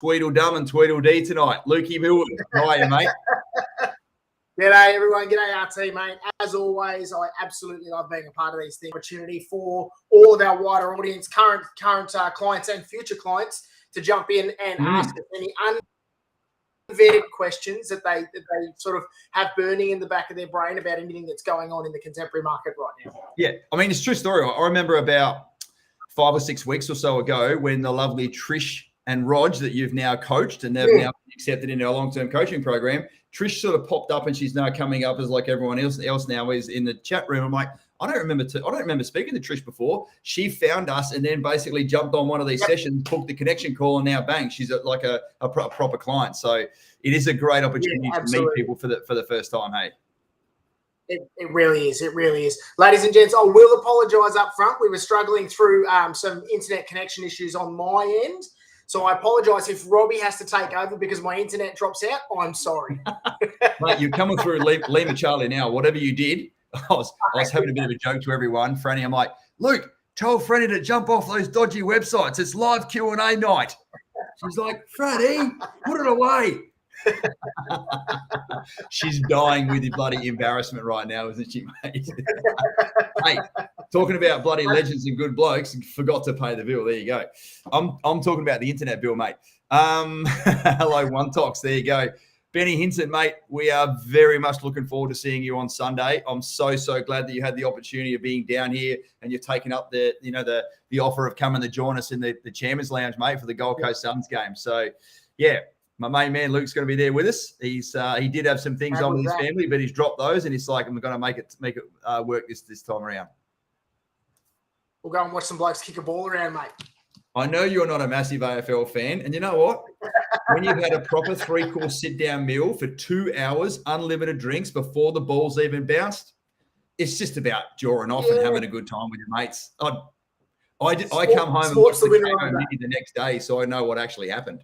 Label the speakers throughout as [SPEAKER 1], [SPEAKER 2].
[SPEAKER 1] Tweedledum and Tweedledee tonight. Lukey Millwood, how are you, mate?
[SPEAKER 2] G'day, everyone. G'day, RT, mate. As always, I absolutely love being a part of these things. Opportunity for all of our wider audience, current clients and future clients to jump in and ask us any unvetted questions that they sort of have burning in the back of their brain about anything that's going on in the contemporary market right now.
[SPEAKER 1] Yeah, I mean, it's a true story. I remember about 5 or 6 weeks or so ago when the lovely Trish and Rog that you've now coached and they've now accepted into our long-term coaching program, Trish sort of popped up and she's now coming up as like everyone else now is in the chat room. I'm like, I don't remember speaking to Trish before. She found us and then basically jumped on one of these sessions, booked the connection call, and now bang, she's like a proper client. So it is a great opportunity to meet people for the first time. Hey,
[SPEAKER 2] it really is. It really is, ladies and gents. I will apologise up front. We were struggling through some internet connection issues on my end. So I apologise if Robbie has to take over because my internet drops out. I'm sorry.
[SPEAKER 1] Mate, you're coming through Lima Charlie now. Whatever you did, I was having a bit of a joke to everyone. Franny, I'm like, Luke, tell Franny to jump off those dodgy websites. It's live Q&A night. She's like, Franny, put it away. She's dying with the bloody embarrassment right now, isn't she, mate? Hey, talking about bloody legends and good blokes, forgot to pay the bill. There you go. I'm talking about the internet bill, mate. Hello, One Tox. There you go. Benny Hinton, mate, we are very much looking forward to seeing you on Sunday. I'm so glad that you had the opportunity of being down here and you've taken up the offer of coming to join us in the Chairman's Lounge, mate, for the Gold Coast Suns game. So, yeah. My main man Luke's going to be there with us. He did have some things on with his family, but he's dropped those, and he's like, "I'm going to make it work this time around."
[SPEAKER 2] We'll go and watch some blokes kick a ball around, mate.
[SPEAKER 1] I know you're not a massive AFL fan, and you know what? When you've had a proper 3-course sit-down meal for 2 hours, unlimited drinks before the ball's even bounced, it's just about jawing off and having a good time with your mates. I come home and watch the game the next day, so I know what actually happened.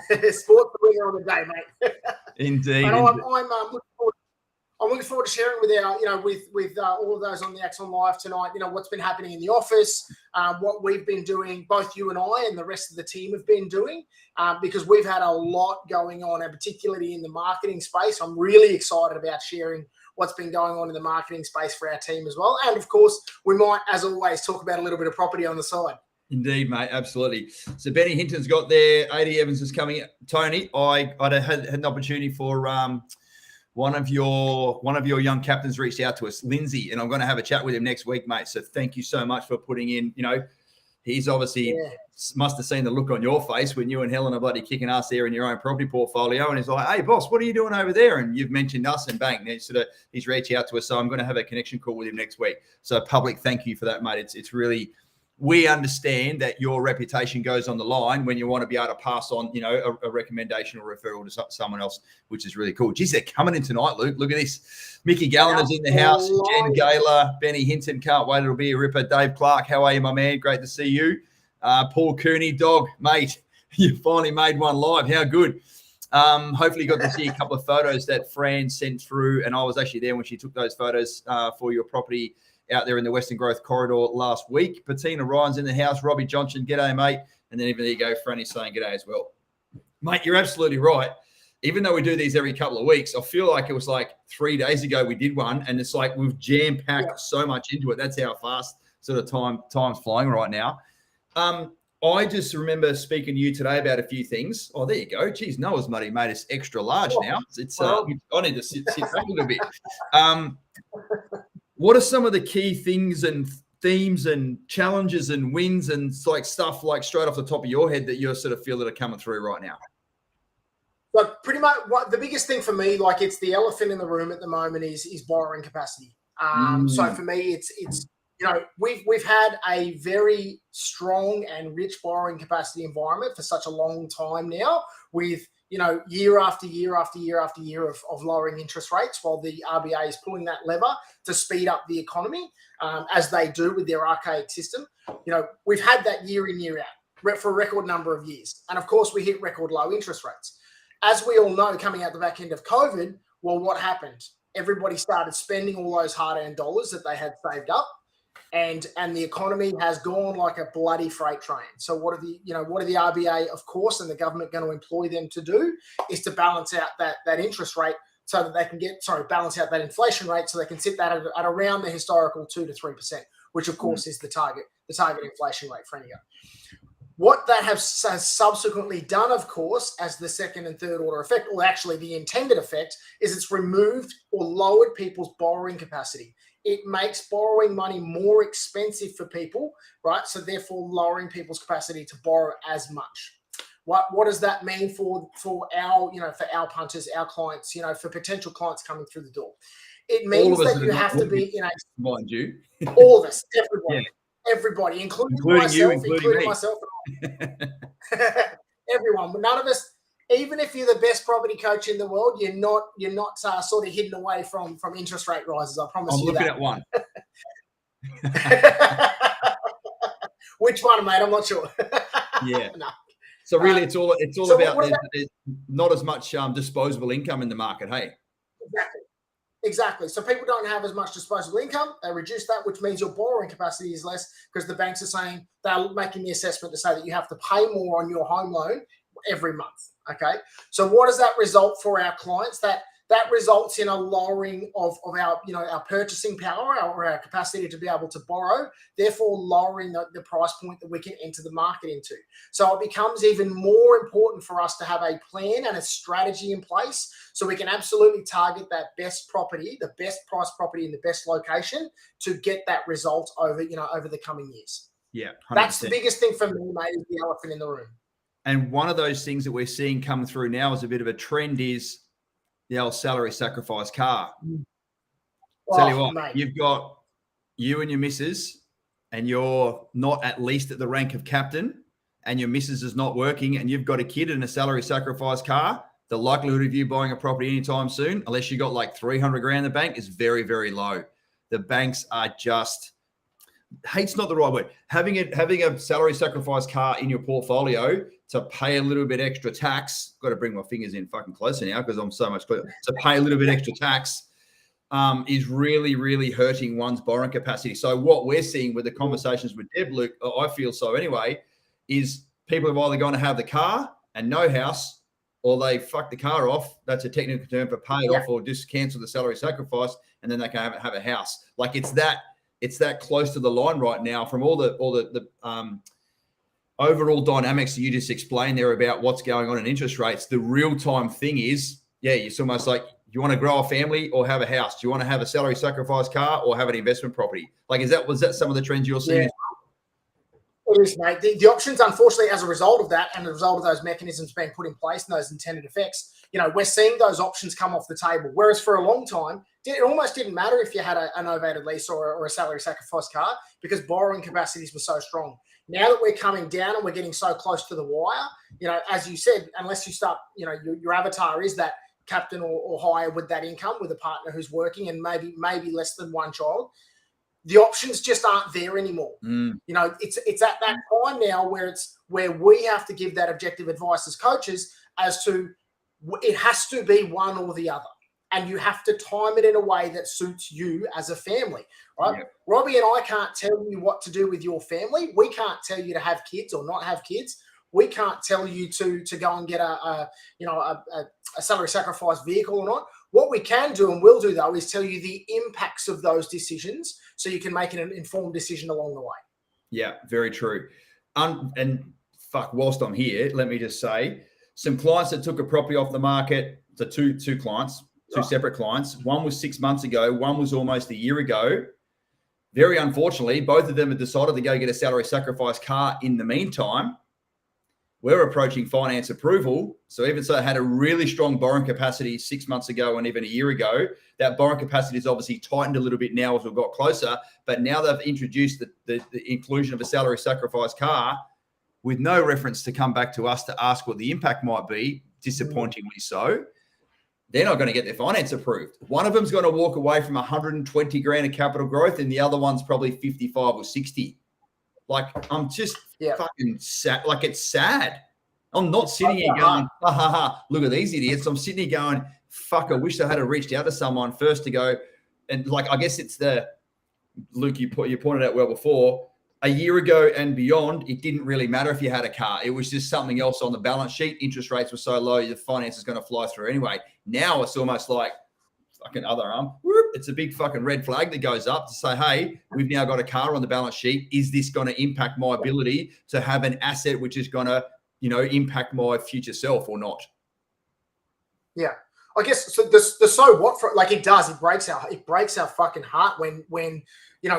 [SPEAKER 2] Sport's the winner of the day, mate.
[SPEAKER 1] Indeed.
[SPEAKER 2] And I'm looking forward to sharing with our, with all of those on the Axon Live tonight. What's been happening in the office, what we've been doing, both you and I, and the rest of the team have been doing, because we've had a lot going on, and particularly in the marketing space. I'm really excited about sharing what's been going on in the marketing space for our team as well. And of course, we might, as always, talk about a little bit of property on the side.
[SPEAKER 1] Indeed, mate, absolutely. So Benny Hinton's got there. 80 Evans is coming. Tony, I had an opportunity for one of your young captains reached out to us, Lindsay, and I'm going to have a chat with him next week, mate. So thank you so much for putting in. He's obviously must have seen the look on your face when you and Helen are bloody kicking ass there in your own property portfolio, and he's like, "Hey, boss, what are you doing over there?" And you've mentioned us, and bang, he's reached out to us. So I'm going to have a connection call with him next week. So public thank you for that, mate. It's really. We understand that your reputation goes on the line when you want to be able to pass on, a recommendation or referral to someone else, which is really cool. Geez, they're coming in tonight, Luke. Look at this. Mickey Gallen is in the house. Jen Gaylor, Benny Hinton, can't wait. It'll be a ripper. Dave Clark, how are you, my man? Great to see you. Paul Cooney, dog, mate, you finally made one live. How good. Hopefully you got to see a couple of photos that Fran sent through, and I was actually there when she took those photos for your property out there in the Western Growth Corridor last week. Patina Ryan's in the house. Robbie Johnson, g'day, mate. And then even there you go, Franny's saying g'day as well. Mate, you're absolutely right. Even though we do these every couple of weeks, I feel like it was like 3 days ago we did one, and it's like we've jam-packed so much into it. That's how fast sort of time's flying right now. I just remember speaking to you today about a few things. Oh, there you go. Geez, Noah's muddy made us extra large now. I need to sit back a little bit. What are some of the key things and themes and challenges and wins and like stuff like straight off the top of your head that you sort of feel that are coming through right now?
[SPEAKER 2] Like pretty much the biggest thing for me, like it's the elephant in the room at the moment is borrowing capacity. So for me, it's we've had a very strong and rich borrowing capacity environment for such a long time now with year after year after year after year of lowering interest rates while the RBA is pulling that lever to speed up the economy, as they do with their archaic system. We've had that year in, year out for a record number of years. And of course, we hit record low interest rates. As we all know, coming out the back end of COVID, well, what happened? Everybody started spending all those hard-earned dollars that they had saved up. and the economy has gone like a bloody freight train. So what are the RBA, of course, and the government going to employ them to do is to balance out that interest rate so that they can balance out that inflation rate so they can sit that at around the historical 2 to 3%, which of course is the target inflation rate for any year. What that has subsequently done, of course, as the second and third order effect, or actually the intended effect, is it's removed or lowered people's borrowing capacity. It makes borrowing money more expensive for people, right? So therefore lowering people's capacity to borrow as much. What does that mean for our punters, our clients, for potential clients coming through the door? It means that you have to be in a...
[SPEAKER 1] Mind you.
[SPEAKER 2] All of us, everybody.
[SPEAKER 1] Yeah.
[SPEAKER 2] Everybody, including myself, including myself. Everyone. None of us, even if you're the best property coach in the world, you're not sort of hidden away from interest rate rises. I promise you that.
[SPEAKER 1] I'm looking
[SPEAKER 2] at one. Which one, mate? I'm not sure.
[SPEAKER 1] Yeah.
[SPEAKER 2] No.
[SPEAKER 1] So really, it's all about there's not as much disposable income in the market. Hey.
[SPEAKER 2] Exactly. So people don't have as much disposable income. They reduce that, which means your borrowing capacity is less because the banks are saying they're making the assessment to say that you have to pay more on your home loan every month. Okay. So what does that result for our clients? That results in a lowering of our purchasing power or our capacity to be able to borrow, therefore lowering the price point that we can enter the market into. So it becomes even more important for us to have a plan and a strategy in place so we can absolutely target that best property, the best price property in the best location to get that result over the coming years.
[SPEAKER 1] Yeah, 100%.
[SPEAKER 2] That's the biggest thing for me, mate, is the elephant in the room.
[SPEAKER 1] And one of those things that we're seeing come through now as a bit of a trend is the old salary sacrifice car. Tell you what, mate. You've got you and your missus, and you're not at least at the rank of captain, and your missus is not working, and you've got a kid in a salary sacrifice car. The likelihood of you buying a property anytime soon, unless you got like 300 grand in the bank, is very, very low. The banks are just, hate's not the right word. Having a salary sacrifice car in your portfolio to pay a little bit extra tax, got to bring my fingers in fucking closer now because I'm so much closer, to pay a little bit extra tax is really, really hurting one's borrowing capacity. So what we're seeing with the conversations with Deb, Luke, I feel so anyway, is people have either going to have the car and no house, or they fuck the car off. That's a technical term for pay off, or just cancel the salary sacrifice, and then they can have a house. Like it's that close to the line right now from all the overall dynamics that you just explained there about what's going on in interest rates. The real-time thing is, it's almost like you want to grow a family or have a house. Do you want to have a salary sacrifice car or have an investment property? Like, was that some of the trends you're seeing?
[SPEAKER 2] It is, mate. The options, unfortunately, as a result of that and the result of those mechanisms being put in place and those intended effects, we're seeing those options come off the table. Whereas for a long time, it almost didn't matter if you had a novated lease or a salary sacrifice car because borrowing capacities were so strong. Now that we're coming down and we're getting so close to the wire, as you said, unless you start, your avatar is that captain or higher with that income with a partner who's working and maybe less than one child, the options just aren't there anymore. It's at that time now where we have to give that objective advice as coaches as to it has to be one or the other. And you have to time it in a way that suits you as a family, right? Yep. Robbie and I can't tell you what to do with your family. We can't tell you to have kids or not have kids. We can't tell you to go and get a salary sacrifice vehicle or not. What we can do and will do, though, is tell you the impacts of those decisions so you can make an informed decision along the way. Yeah, very true. And whilst I'm here, let me just say, some clients that took a property off the market, so two clients, two separate clients. One was 6 months ago. One was almost a year ago. Very unfortunately, both of them have decided to go get a salary sacrifice car in the meantime. We're approaching finance approval. So even so, they had a really strong borrowing capacity 6 months ago and even a year ago. That borrowing capacity is obviously tightened a little bit now as we've got closer. But now they've introduced the inclusion of a salary sacrifice car with no reference to come back to us to ask what the impact might be, disappointingly so. They're not going to get their finance approved. One of them's going to walk away from 120 grand of capital growth, and the other one's probably 55 or 60. Like, I'm just fucking sad. Like, it's sad. I'm not sitting here going, look at these idiots. I'm sitting here going, fuck, I wish I had reached out to someone first to go. And like, I guess it's
[SPEAKER 1] Luke, you pointed out well before, a year ago and beyond, it didn't really matter if you had a car. It was just something else on the balance sheet. Interest rates were so low, the finance is going to fly through anyway. Now it's almost like fucking other arm. Whoop, it's a big fucking red flag that goes up to say, hey, we've now got a car on the balance sheet. Is this going to impact my ability to have an asset which is going to, impact my future self or not?
[SPEAKER 2] Yeah. I guess so the so what for, like it does, it breaks our fucking heart when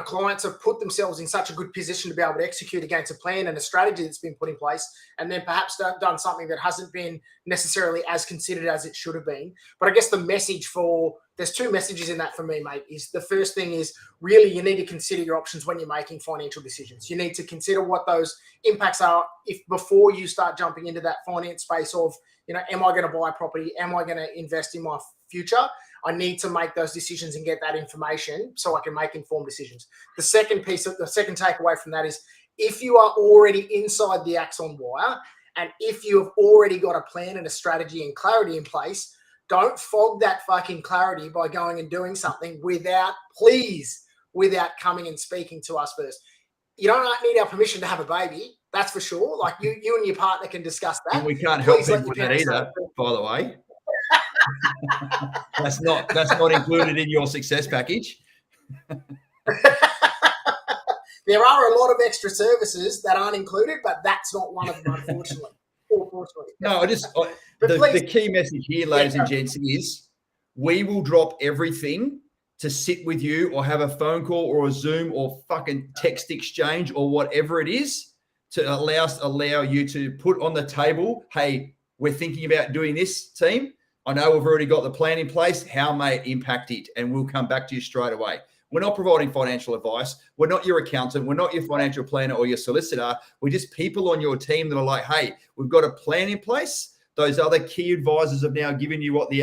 [SPEAKER 2] clients have put themselves in such a good position to be able to execute against a plan and a strategy that's been put in place, and then perhaps done something that hasn't been necessarily as considered as it should have been. But I guess there's two messages in that for me, mate. Is the first thing is really you need to consider your options when you're making financial decisions. You need to consider what those impacts are before you start jumping into that finance space of, am I going to buy property? Am I going to invest in my future? I need to make those decisions and get that information so I can make informed decisions. The second takeaway from that is if you are already inside the Axon wire and if you have already got a plan and a strategy and clarity in place, don't fog that fucking clarity by going and doing something without coming and speaking to us first. You don't need our permission to have a baby. That's for sure. Like you and your partner can discuss that.
[SPEAKER 1] And we can't help people with that either, by the way. That's not included in your success package.
[SPEAKER 2] There are a lot of extra services that aren't included, but that's not one of them, unfortunately.
[SPEAKER 1] No, the key message here, ladies and gents, is we will drop everything to sit with you or have a phone call or a Zoom or fucking text exchange or whatever it is to allow you to put on the table, hey, we're thinking about doing this, team. I know we've already got the plan in place. How may it impact it? And we'll come back to you straight away. We're not providing financial advice. We're not your accountant. We're not your financial planner or your solicitor. We're just people on your team that are like, hey, we've got a plan in place. Those other key advisors have now given you what the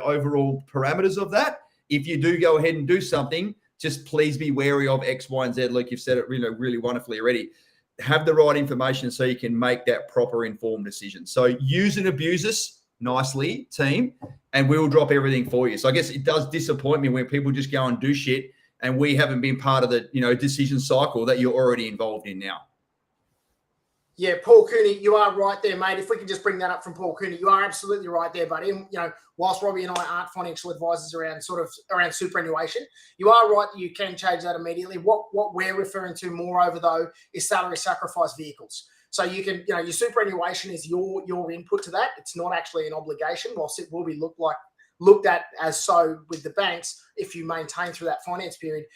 [SPEAKER 1] overall parameters of that. If you do go ahead and do something, just please be wary of X, Y, and Z. Luke, you've said it really, really wonderfully already. Have the right information so you can make that proper informed decision. So use and abuse us nicely, team, and we will drop everything for you. So I guess it does disappoint me when people just go and do shit and we haven't been part of the decision cycle that you're already involved in now.
[SPEAKER 2] Yeah, Paul Cooney, you are right there, mate. If we can just bring that up from Paul Cooney, you are absolutely right there, buddy. And, whilst Robbie and I aren't financial advisors around superannuation, you are right that you can change that immediately. What we're referring to moreover, though, is salary sacrifice vehicles. So you can, your superannuation is your input to that. It's not actually an obligation, whilst it will be looked at as so with the banks if you maintain through that finance period.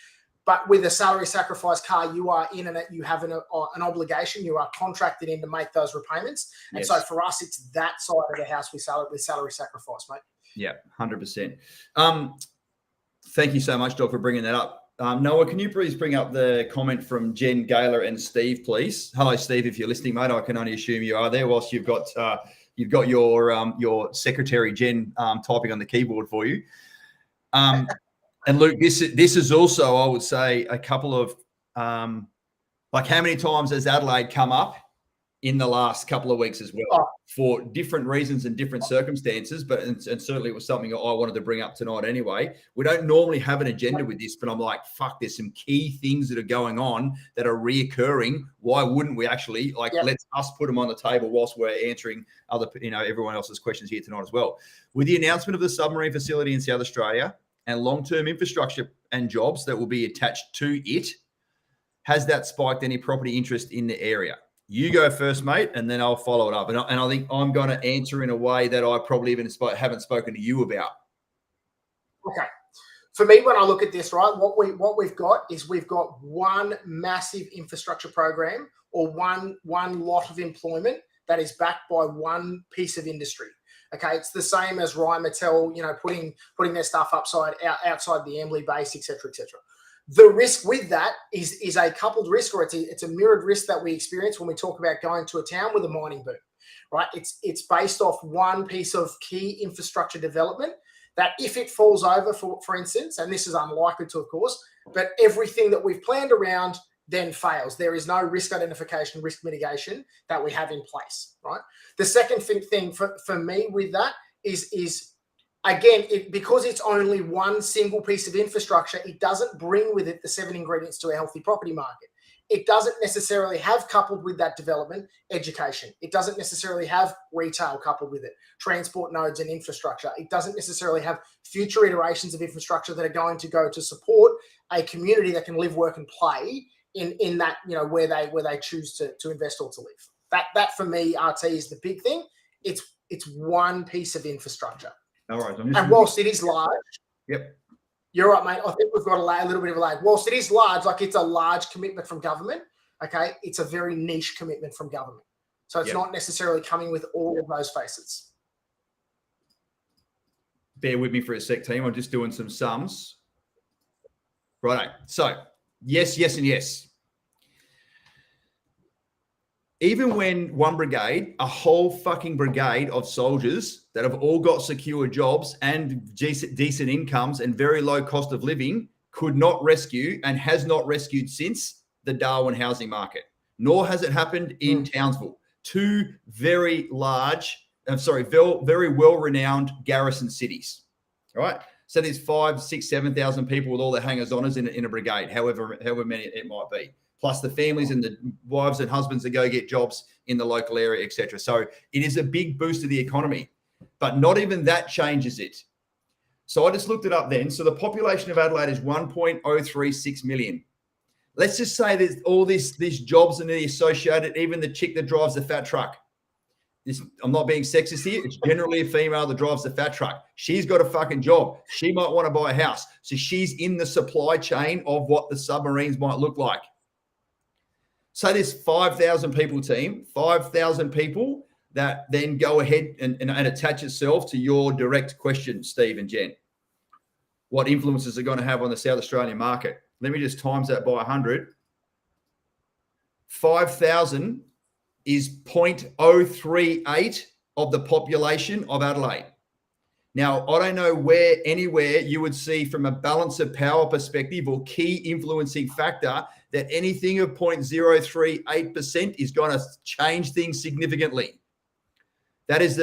[SPEAKER 2] But with a salary sacrifice car, you are in and you have an obligation. You are contracted in to make those repayments. And
[SPEAKER 1] yes.
[SPEAKER 2] So for us, it's that side of the house with salary sacrifice, mate.
[SPEAKER 1] Yeah, 100%. Thank you so much, Doc, for bringing that up. Noah, can you please bring up the comment from Jen, Gaylor, and Steve, please? Hello, Steve, if you're listening, mate. I can only assume you are there whilst you've got your secretary, Jen, typing on the keyboard for you. And Luke, this is also, I would say, a couple of how many times has Adelaide come up in the last couple of weeks as well for different reasons and different circumstances, and certainly it was something I wanted to bring up tonight anyway. We don't normally have an agenda with this, but I'm like, fuck, there's some key things that are going on that are reoccurring. Why wouldn't we actually let's us put them on the table whilst we're answering everyone else's questions here tonight as well. With the announcement of the submarine facility in South Australia, and long-term infrastructure and jobs that will be attached to it, has that spiked any property interest in the area? You go first, mate, and then I'll follow it up. And I think I'm going to answer in a way that I probably even haven't spoken to you about.
[SPEAKER 2] Okay. For me, when I look at this, right, what we've got is we've got one massive infrastructure program or one lot of employment that is backed by one piece of industry. Okay, it's the same as Ryan Mattel, putting their stuff outside the Ambly base, et cetera, et cetera. The risk with that is a coupled risk, or it's a mirrored risk that we experience when we talk about going to a town with a mining boom, right? It's based off one piece of key infrastructure development that if it falls over, for instance, and this is unlikely to, of course, but everything that we've planned around then fails. There is no risk identification, risk mitigation that we have in place, right? The second thing for me with that is again, because it's only one single piece of infrastructure, it doesn't bring with it the 7 ingredients to a healthy property market. It doesn't necessarily have, coupled with that development, education. It doesn't necessarily have retail coupled with it, transport nodes and infrastructure. It doesn't necessarily have future iterations of infrastructure that are going to go to support a community that can live, work, and play in that, where they choose to invest or to live. That for me, RT, is the big thing. It's one piece of infrastructure.
[SPEAKER 1] All right.
[SPEAKER 2] And whilst it is large,
[SPEAKER 1] yep,
[SPEAKER 2] you're right, mate. I think we've got a little bit of a lag. Whilst it is large, like it's a large commitment from government, okay, it's a very niche commitment from government. So it's not necessarily coming with all of those facets.
[SPEAKER 1] Bear with me for a sec, team. I'm just doing some sums. Righto. So, yes, and yes. Even when one brigade, a whole fucking brigade of soldiers that have all got secure jobs and decent incomes and very low cost of living could not rescue and has not rescued since the Darwin housing market, nor has it happened in Townsville. Two very very well-renowned garrison cities, all right? So there's 5,000, 6,000, 7,000 people with all the hangers-oners in a brigade, however many it might be, plus the families and the wives and husbands that go get jobs in the local area, etc. So it is a big boost to the economy, but not even that changes it. So I just looked it up then. So the population of Adelaide is 1.036 million. Let's just say there's all these jobs and the associated, even the chick that drives the fat truck. I'm not being sexist here. It's generally a female that drives the fat truck. She's got a fucking job. She might want to buy a house. So she's in the supply chain of what the submarines might look like. So there's 5,000 people, team, 5,000 people that then go ahead and attach itself to your direct question, Steve and Jen. What influences are going to have on the South Australian market? Let me just times that by 100. 5,000 is 0.038 of the population of Adelaide. Now, I don't know anywhere you would see from a balance of power perspective or key influencing factor that anything of 0.038% is going to change things significantly. That is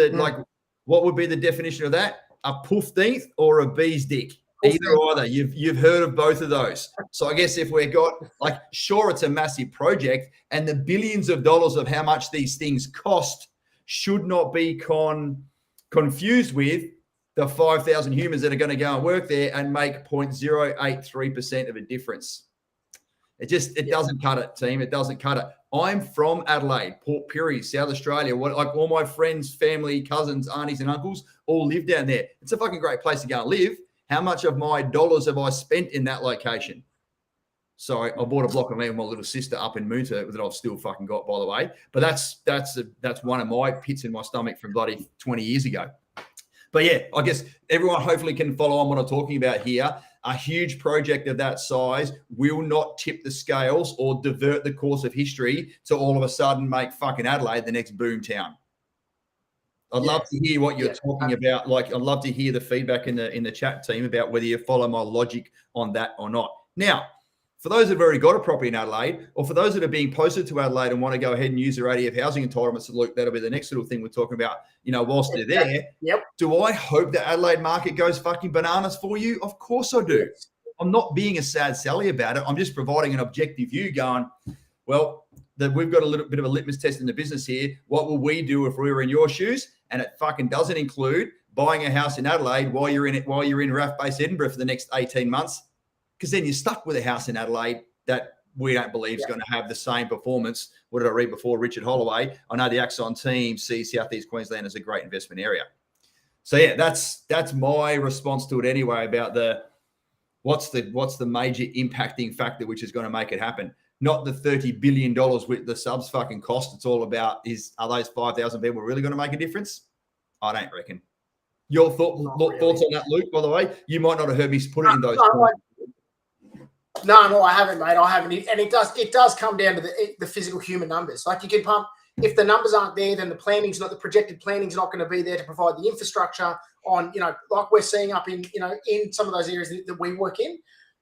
[SPEAKER 1] what would be the definition of that? A poofteenth or a bee's dick? Either. You've heard of both of those. So I guess if we've got, sure, it's a massive project and the billions of dollars of how much these things cost should not be confused with the 5,000 humans that are going to go and work there and make 0.083% of a difference. It doesn't cut it, team. It doesn't cut it. I'm from Adelaide, Port Pirie, South Australia. All my friends, family, cousins, aunties, and uncles all live down there. It's a fucking great place to go and live. How much of my dollars have I spent in that location? Sorry, I bought a block of land with my little sister up in Moonta that I've still fucking got, by the way. But that's one of my pits in my stomach from bloody 20 years ago. But yeah, I guess everyone hopefully can follow on what I'm talking about here. A huge project of that size will not tip the scales or divert the course of history to all of a sudden make fucking Adelaide the next boom town. I'd love to hear what you're talking about. I'd love to hear the feedback in the chat, team, about whether you follow my logic on that or not. Now, for those that have already got a property in Adelaide, or for those that are being posted to Adelaide and want to go ahead and use their ADF housing entitlements, Luke, that'll be the next little thing we're talking about, whilst they're there.
[SPEAKER 2] Yep.
[SPEAKER 1] Do I hope the Adelaide market goes fucking bananas for you? Of course I do. I'm not being a sad Sally about it. I'm just providing an objective view going, well, we've got a little bit of a litmus test in the business here. What will we do if we were in your shoes? And it fucking doesn't include buying a house in Adelaide while you're in RAF-based Edinburgh for the next 18 months. Because then you're stuck with a house in Adelaide that we don't believe is going to have the same performance. What did I read before? Richard Holloway. I know the Axon team sees Southeast Queensland as a great investment area. So yeah, that's my response to it anyway about what's the major impacting factor which is going to make it happen. Not the $30 billion with the subs fucking cost. It's all about are those 5,000 people really going to make a difference? I don't reckon. Your thoughts on that, Luke, by the way? You might not have heard me put it in those terms.
[SPEAKER 2] No, I haven't, mate. I haven't. And it does come down to the physical human numbers. Like you can pump, if the numbers aren't there, then the projected planning's not going to be there to provide the infrastructure on, like we're seeing up in some of those areas that we work in.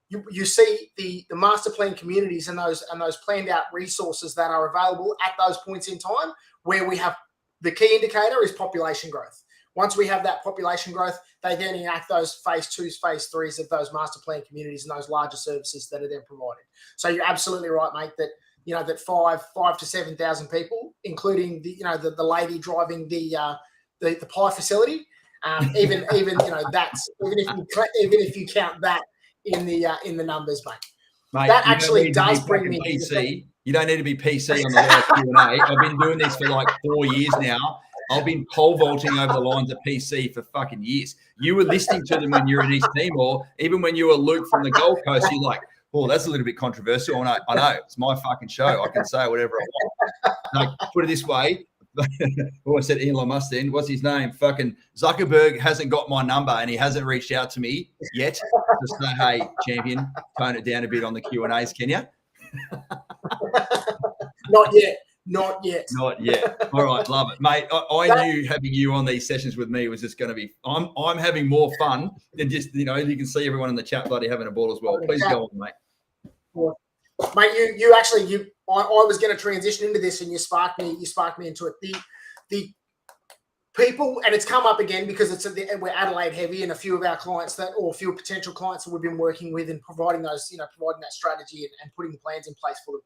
[SPEAKER 2] You see the master plan communities and those planned out resources that are available at those points in time where we have the key indicator is population growth. Once we have that population growth, they then enact those phase 2s, phase 3s of those master plan communities and those larger services that are then provided. So you're absolutely right, mate, that, you know, that 5 to 7,000 people, including the, you know, the lady driving the pie facility, even you know, that's even if you count that in the numbers, mate, that actually does bring me
[SPEAKER 1] PC. You don't need to be PC on the live Q&A. I've been doing this for like 4 years now. I've been pole vaulting over the lines of PC for fucking years. You were listening to them when you were in East Timor, even when you were Luke from the Gold Coast. You're like, oh, that's a little bit controversial. I know, it's my fucking show. I can say whatever I want. Like, put it this way. I said Elon Musk then. What's his name? Fucking Zuckerberg hasn't got my number and he hasn't reached out to me yet. Just say, hey, champion, tone it down a bit on the Q&As, can you?
[SPEAKER 2] Not yet. Not yet. All
[SPEAKER 1] right, love it, mate. I knew having you on these sessions with me was just going to be. I'm having more fun than just, you know. You can see everyone in the chat bloody having a ball as well. Please go on, mate.
[SPEAKER 2] Mate, you actually I was going to transition into this, and you sparked me into it. The people, and it's come up again because we're Adelaide heavy, and a few of our clients or a few potential clients that we've been working with and providing those, you know, providing that strategy and putting the plans in place for them.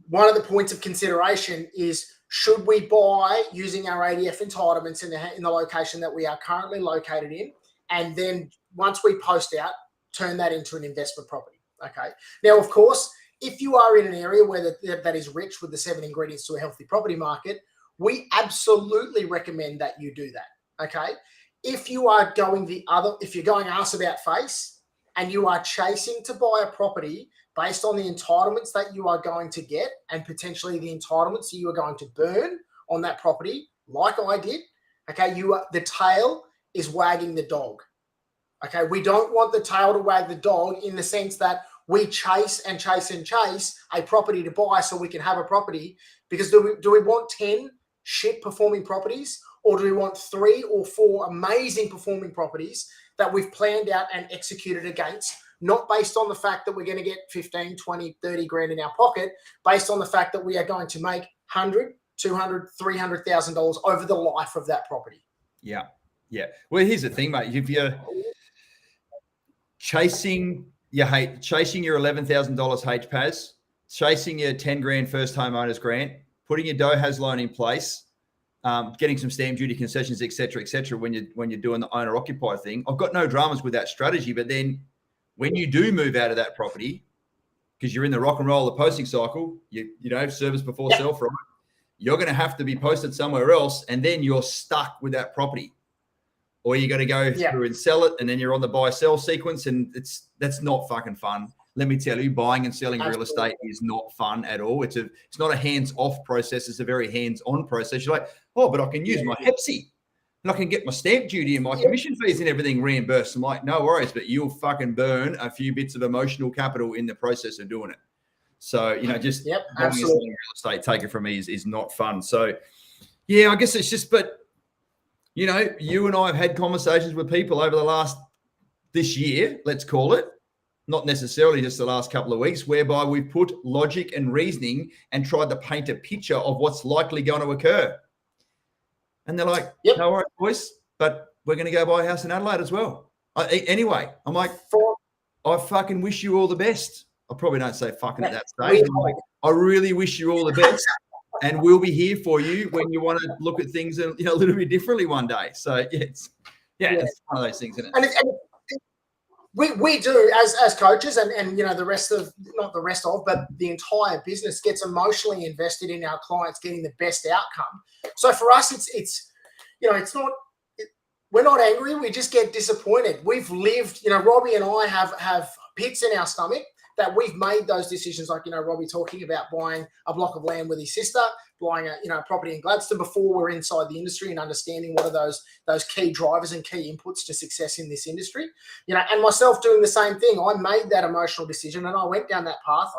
[SPEAKER 2] One of the points of consideration is, should we buy using our ADF entitlements in the location that we are currently located in, and then once we post out, turn that into an investment property? Okay. Now, of course, if you are in an area where that is rich with the 7 ingredients to a healthy property market, we absolutely recommend that you do that. Okay. If you are going if you're going ass about face and you are chasing to buy a property based on the entitlements that you are going to get and potentially the entitlements that you are going to burn on that property, like I did, okay, the tail is wagging the dog. Okay, we don't want the tail to wag the dog in the sense that we chase and chase and chase a property to buy so we can have a property, because do we want 10 shit performing properties, or do we want 3 or 4 amazing performing properties that we've planned out and executed against, not based on the fact that we're going to get 15, 20, 30 grand in our pocket, based on the fact that we are going to make $100, $200, $300,000 over the life of that property?
[SPEAKER 1] Yeah. Well, here's the thing, mate. If you're chasing your $11,000 HPAS, chasing your 10 grand first homeowners grant, putting your DOHAS loan in place, getting some stamp duty concessions, et cetera, when you're doing the owner occupier thing, I've got no dramas with that strategy. But then when you do move out of that property, because you're in the rock and roll of the posting cycle, you know, service before self, right? You're going to have to be posted somewhere else, and then you're stuck with that property. Or you got to go through and sell it, and then you're on the buy-sell sequence, and that's not fucking fun. Let me tell you, buying and selling real estate is not fun at all. It's not a hands-off process. It's a very hands-on process. You're like, oh, but I can use my HEPSI, and I can get my stamp duty and my commission fees and everything reimbursed. I'm like, no worries, but you'll fucking burn a few bits of emotional capital in the process of doing it. So, you know, just buying and selling real estate, take it from me, is not fun. So, yeah, I guess it's just, but, you know, you and I have had conversations with people over this year, let's call it, not necessarily just the last couple of weeks, whereby we've put logic and reasoning and tried to paint a picture of what's likely going to occur. And they're like, no worries, boys, but we're going to go buy a house in Adelaide as well. Anyway, I'm like, I fucking wish you all the best. I probably don't say fucking at that stage. Like, I really wish you all the best. And we'll be here for you when you want to look at things a little bit differently one day. So it's one of those things, isn't it?
[SPEAKER 2] And we do as coaches, and you know, but the entire business gets emotionally invested in our clients getting the best outcome. So for us, it's you know, it's not. We're not angry. We just get disappointed. We've lived, you know, Robbie and I have pits in our stomach that we've made those decisions, like, you know, Robbie talking about buying a block of land with his sister, buying a property in Gladstone before we're inside the industry and understanding what are those key drivers and key inputs to success in this industry. You know, and myself doing the same thing. I made that emotional decision and I went down that path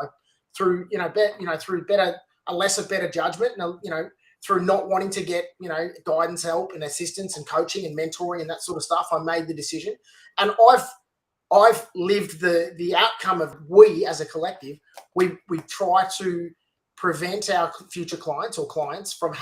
[SPEAKER 2] through a lesser better judgment, and you know, through not wanting to get, you know, guidance, help and assistance and coaching and mentoring and that sort of stuff. I made the decision, and I've lived the outcome of, we as a collective, we try to prevent our future clients from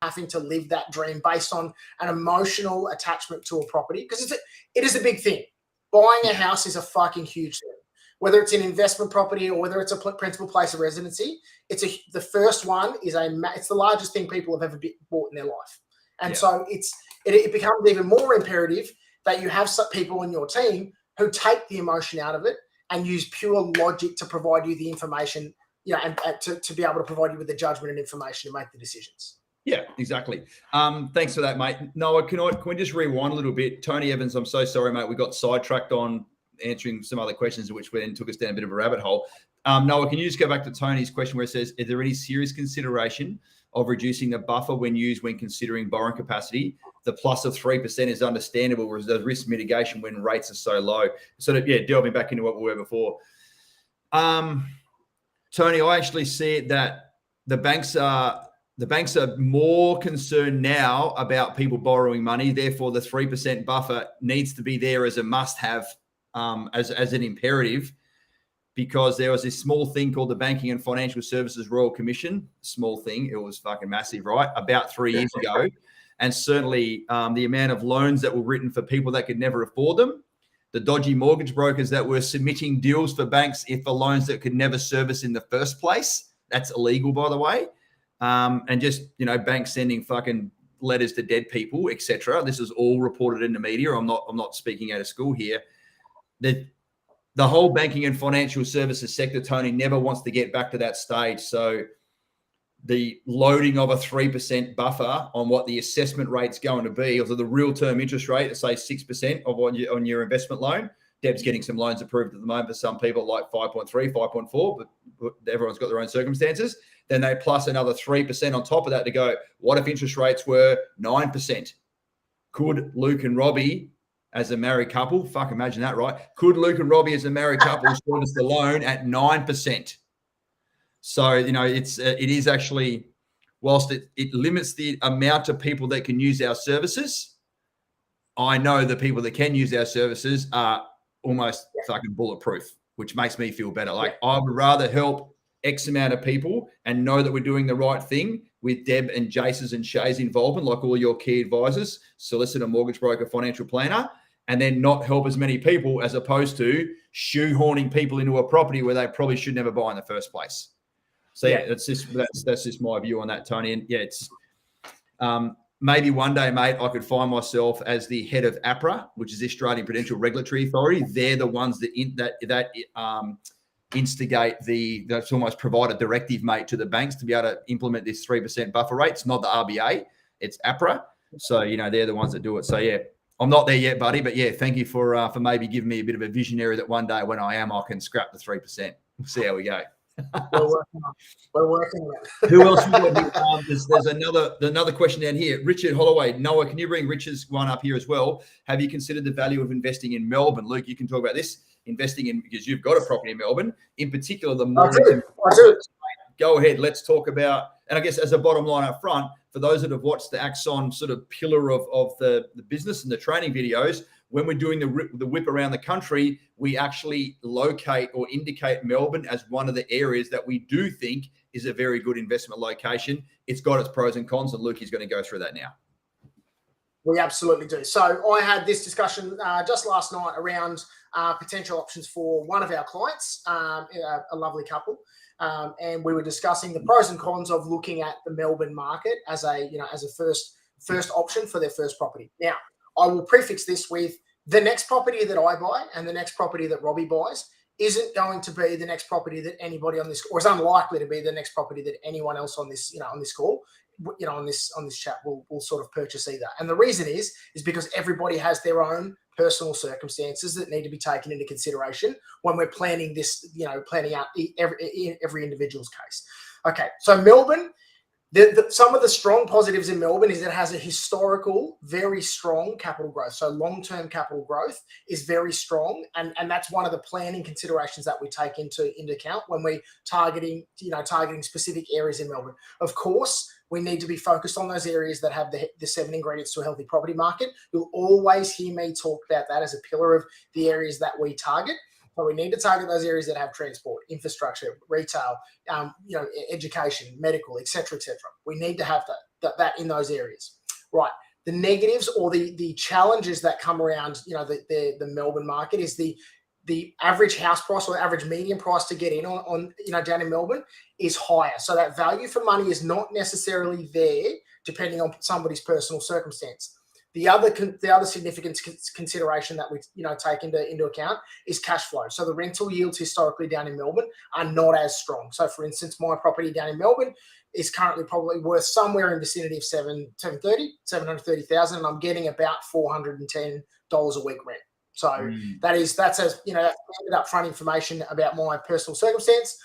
[SPEAKER 2] having to live that dream based on an emotional attachment to a property, because it is a big thing. Buying a house is a fucking huge thing. Whether it's an investment property or whether it's a principal place of residency, the first one is it's the largest thing people have ever bought in their life. And so it becomes even more imperative that you have some people in your team who take the emotion out of it and use pure logic to provide you the information, and to be able to provide you with the judgment and information to make the decisions.
[SPEAKER 1] Yeah, exactly. Thanks for that, mate. Noah, can we just rewind a little bit? Tony Evans, I'm so sorry, mate. We got sidetracked on answering some other questions, which then took us down a bit of a rabbit hole. Noah, can you just go back to Tony's question where it says, is there any serious consideration of reducing the buffer when used when considering borrowing capacity? The plus of 3% is understandable, whereas the risk mitigation when rates are so low. So, delving back into what we were before. Tony, I actually see it that the banks are more concerned now about people borrowing money. Therefore, the 3% buffer needs to be there as a must-have, as an imperative, because there was this small thing called the Banking and Financial Services Royal Commission. Small thing. It was fucking massive, right? About 3 years ago. And certainly the amount of loans that were written for people that could never afford them, the dodgy mortgage brokers that were submitting deals for banks for loans that could never service in the first place. That's illegal, by the way. And just, banks sending fucking letters to dead people, etc. This is all reported in the media. I'm not speaking out of school here. The whole banking and financial services sector, Tony, never wants to get back to that stage. So the loading of a 3% buffer on what the assessment rate's going to be, or the real term interest rate, say 6% on your investment loan. Deb's getting some loans approved at the moment for some people like 5.3, 5.4, but everyone's got their own circumstances. Then they plus another 3% on top of that to go, what if interest rates were 9%? Could Luke and Robbie, as a married couple, fuck, imagine that, right? Could Luke and Robbie, as a married couple, service the loan at 9%? So, it is actually, whilst it limits the amount of people that can use our services, I know the people that can use our services are almost fucking bulletproof, which makes me feel better. Like, I would rather help X amount of people and know that we're doing the right thing with Deb and Jace's and Shay's involvement, like all your key advisors, solicitor, mortgage broker, financial planner, and then not help as many people as opposed to shoehorning people into a property where they probably should never buy in the first place. So that's just my view on that, Tony. And it's maybe one day, mate, I could find myself as the head of APRA, which is the Australian Prudential Regulatory Authority. They're the ones that instigate that's almost provide a directive, mate, to the banks to be able to implement this 3% buffer rate. It's not the RBA, it's APRA. So they're the ones that do it. So I'm not there yet, buddy, but thank you for maybe giving me a bit of a visionary that one day when I am, I can scrap the 3%. We'll see how we go.
[SPEAKER 2] We're working on it.
[SPEAKER 1] Who else? There's another question down here. Richard Holloway. Noah, can you bring Richard's one up here as well? Have you considered the value of investing in Melbourne? Luke, you can talk about this. Investing in, because you've got a property in Melbourne, in particular the Mornington.
[SPEAKER 2] I do.
[SPEAKER 1] Go ahead. Let's talk about, and I guess as a bottom line up front, for those that have watched the Axon sort of pillar of the business and the training videos, when we're doing the whip around the country, we actually locate or indicate Melbourne as one of the areas that we do think is a very good investment location. It's got its pros and cons, and Luke is going to go through that now.
[SPEAKER 2] We absolutely do. So I had this discussion just last night around potential options for one of our clients, a lovely couple, and we were discussing the pros and cons of looking at the Melbourne market as a first option for their first property. Now, I will prefix this with the next property that I buy and the next property that Robbie buys isn't going to be the next property that anybody on this, or is unlikely to be the next property that anyone else on this, on this call, on this chat will sort of purchase either. And the reason is because everybody has their own personal circumstances that need to be taken into consideration when we're planning this, planning out every individual's case. Okay, so Melbourne. Some of the strong positives in Melbourne is it has a historical, very strong capital growth. So long-term capital growth is very strong. And that's one of the planning considerations that we take into account when we're targeting specific areas in Melbourne. Of course, we need to be focused on those areas that have the 7 ingredients to a healthy property market. You'll always hear me talk about that as a pillar of the areas that we target. But we need to target those areas that have transport, infrastructure, retail, education, medical, etc., etc. We need to have that. that in those areas. Right. The negatives or the challenges that come around, the Melbourne market is the average house price or average median price to get in on down in Melbourne is higher. So that value for money is not necessarily there depending on somebody's personal circumstance. The other significant consideration that we take into account is cash flow. So the rental yields historically down in Melbourne are not as strong. So for instance, my property down in Melbourne is currently probably worth somewhere in the vicinity of 730,000, and I'm getting about $410 a week rent. So that's standard upfront information about my personal circumstance.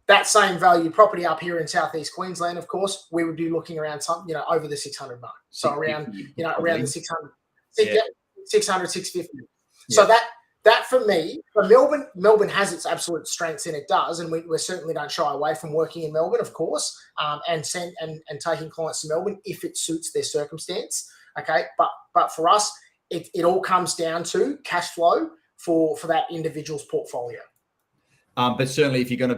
[SPEAKER 2] That same value property up here in Southeast Queensland, of course, we would be looking around something, over the 600 mark. So around the 600, 650. Yeah. So that for me, Melbourne has its absolute strengths, and it does, and we certainly don't shy away from working in Melbourne, of course, and taking clients to Melbourne if it suits their circumstance. Okay, but for us, it all comes down to cash flow for that individual's portfolio.
[SPEAKER 1] But certainly, if you've got to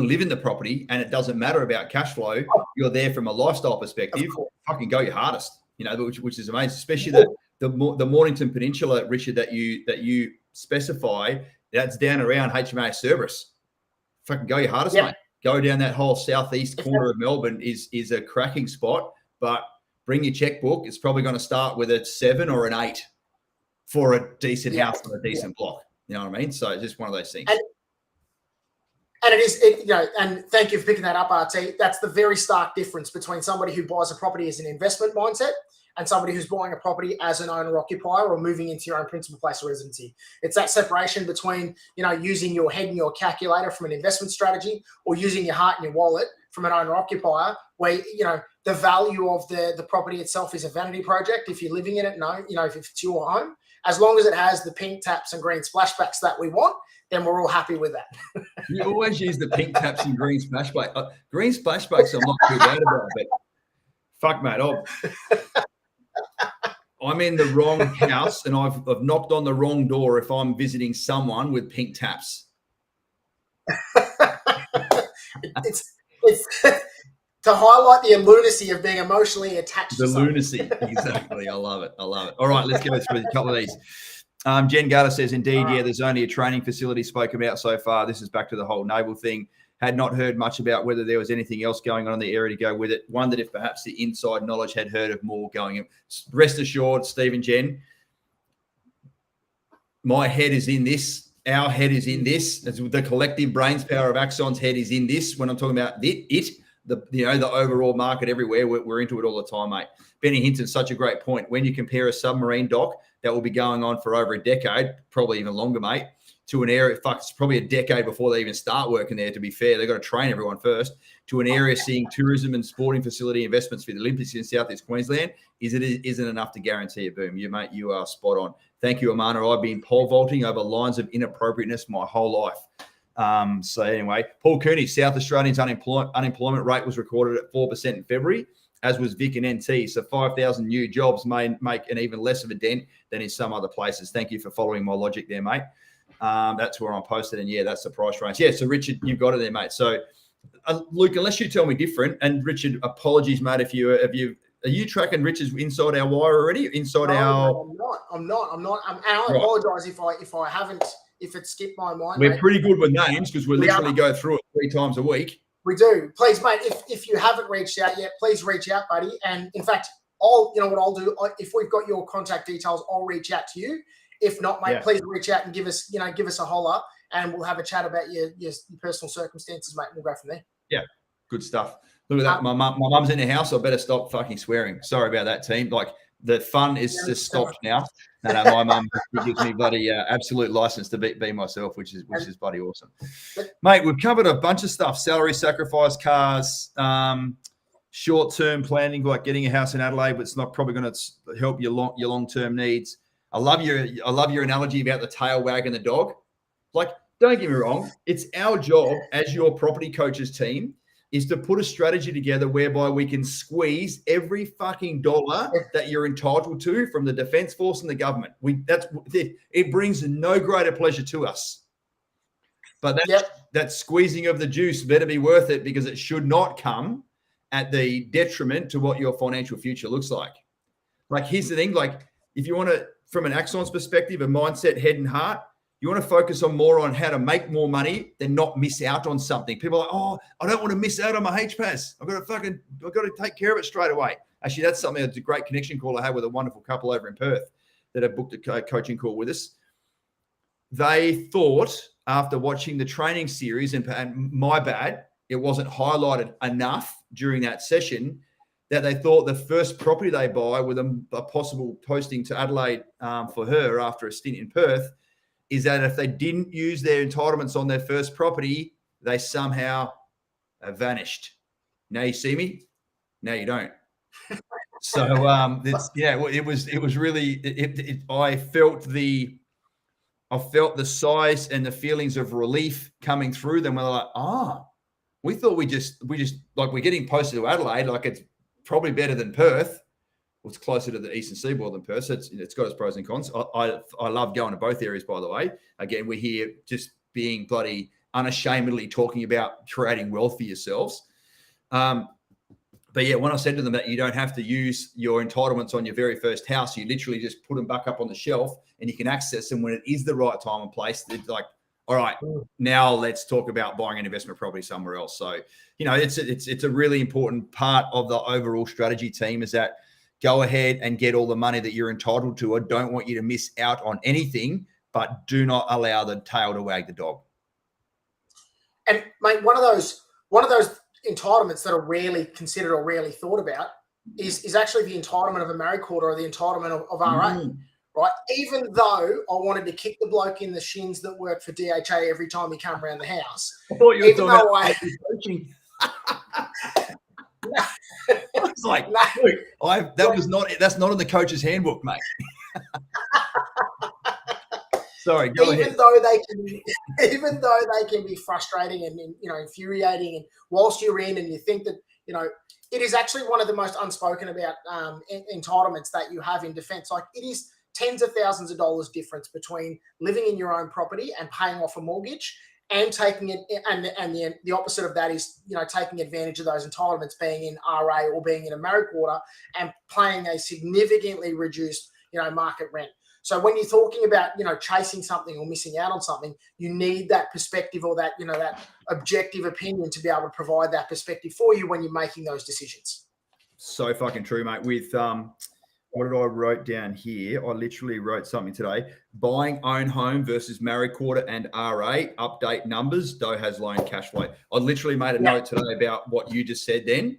[SPEAKER 1] live in the property and it doesn't matter about cash flow, you're there from a lifestyle perspective. Fucking go your hardest, which is amazing. Especially the Mornington Peninsula, Richard, that you specify, that's down around HMAS Cerberus. Fucking go your hardest, mate. Go down that whole southeast corner of Melbourne is a cracking spot. But bring your checkbook. It's probably going to start with a 7 or an 8 for a decent house on a decent block. You know what I mean? So it's just one of those things.
[SPEAKER 2] And it is, and thank you for picking that up, RT. That's the very stark difference between somebody who buys a property as an investment mindset and somebody who's buying a property as an owner-occupier or moving into your own principal place of residency. It's that separation between, using your head and your calculator from an investment strategy or using your heart and your wallet from an owner-occupier where, the value of the property itself is a vanity project. If you're living in it, if it's your home, as long as it has the pink taps and green splashbacks that we want, then we're all happy with that.
[SPEAKER 1] You always use the pink taps and green splashbacks. Green splashbacks I'm not too bad about, but fuck, mate, I'm in the wrong house and I've knocked on the wrong door if I'm visiting someone with pink taps.
[SPEAKER 2] It's to highlight the lunacy of being emotionally attached to something.
[SPEAKER 1] Lunacy, exactly. I love it. All right, let's go through a couple of these. Jen Garter says, indeed, there's only a training facility spoken about so far. This is back to the whole naval thing. Had not heard much about whether there was anything else going on in the area to go with it. Wondered if perhaps the inside knowledge had heard of more going in. Rest assured, Steve and Jen, my head is in this. Our head is in this. The collective brains power of Axon's head is in this. When I'm talking about the overall market everywhere, we're into it all the time, mate. Benny Hinton, such a great point. When you compare a submarine dock that will be going on for over a decade, probably even longer, mate, to an area, it's probably a decade before they even start working there, to be fair. They've got to train everyone first, to an area seeing tourism and sporting facility investments for the Olympics in Southeast Queensland, isn't enough to guarantee a boom. You are spot on. Thank you, Amanda. I've been pole vaulting over lines of inappropriateness my whole life. So anyway, Paul Cooney, South Australians' unemployment rate was recorded at 4% in February, as was Vic and NT. So 5,000 new jobs may make an even less of a dent than in some other places. Thank you for following my logic there, mate. That's where I'm posted, and that's the price range. Yeah, so Richard, you've got it there, mate. So Luke, unless you tell me different, and Richard, apologies, mate, are you tracking Richard's inside our wire already?
[SPEAKER 2] I'm not. I apologise if it skipped my mind.
[SPEAKER 1] We're pretty good with names because we literally go through it 3 times a week.
[SPEAKER 2] We do. Please, mate, if you haven't reached out yet, please reach out, buddy. And in fact, what I'll do, if we've got your contact details, I'll reach out to you. If not, mate, please reach out and give us a holler, and we'll have a chat about your personal circumstances, mate. We'll go from there.
[SPEAKER 1] Yeah, good stuff. Look at that. My mum's in the house. I better stop fucking swearing. Sorry about that, team. Like, the fun is just stopped now. No, my mum gives me bloody absolute license to be myself, which is bloody awesome. Mate, we've covered a bunch of stuff: salary sacrifice, cars, short-term planning, like getting a house in Adelaide, but it's not probably going to help your long-term needs. I love your analogy about the tail wagging the dog. Like, don't get me wrong, it's our job as your property coaches team is to put a strategy together whereby we can squeeze every fucking dollar that you're entitled to from the Defence Force and the government. It brings no greater pleasure to us. But that squeezing of the juice better be worth it, because it should not come at the detriment to what your financial future looks like. Like, here's the thing, like, if you want to, from an Axon's perspective, a mindset, head and heart, you want to focus on more on how to make more money than not miss out on something. People are like, oh, I don't want to miss out on my HPAS. I've got to take care of it straight away. Actually, that's something that's a great connection call I had with a wonderful couple over in Perth that have booked a coaching call with us. They thought, after watching the training series, and my bad, it wasn't highlighted enough during that session, that they thought the first property they buy with a possible posting to Adelaide for her after a stint in Perth is that if they didn't use their entitlements on their first property, they somehow vanished. Now you see me, now you don't. So it was really. I felt the size and the feelings of relief coming through them. We're like, we thought we just like, we're getting posted to Adelaide, like it's probably better than Perth. Well, it's closer to the eastern seaboard than Perth. So it's got its pros and cons. I love going to both areas, by the way. Again, we're here just being bloody unashamedly talking about creating wealth for yourselves. But yeah, when I said to them that you don't have to use your entitlements on your very first house, you literally just put them back up on the shelf and you can access them when it is the right time and place. It's like, all right, now let's talk about buying an investment property somewhere else. So, it's a really important part of the overall strategy team, is that go ahead and get all the money that you're entitled to. I don't want you to miss out on anything, but do not allow the tail to wag the dog.
[SPEAKER 2] And mate, one of those entitlements that are rarely considered or rarely thought about is actually the entitlement of a married quarter or the entitlement of RA, right? Even though I wanted to kick the bloke in the shins that worked for DHA every time he came around the house.
[SPEAKER 1] I thought you were talking about coaching. I was like, look, that's not in the coach's handbook, mate. Sorry, go ahead.
[SPEAKER 2] Even though they can be frustrating and infuriating, and whilst you're in and you think that it is actually one of the most unspoken about entitlements that you have in defence. Like, it is tens of thousands of dollars difference between living in your own property and paying off a mortgage, and taking it, and the opposite of that is taking advantage of those entitlements, being in RA or being in a married quarter and paying a significantly reduced market rent. So when you're talking about chasing something or missing out on something, you need that perspective or that that objective opinion to be able to provide that perspective for you when you're making those decisions.
[SPEAKER 1] So fucking true, mate. With what did I wrote down here? I literally wrote something today. Buying own home versus married quarter and RA, update numbers. Doe has loan cash flow. I literally made a note today about what you just said then.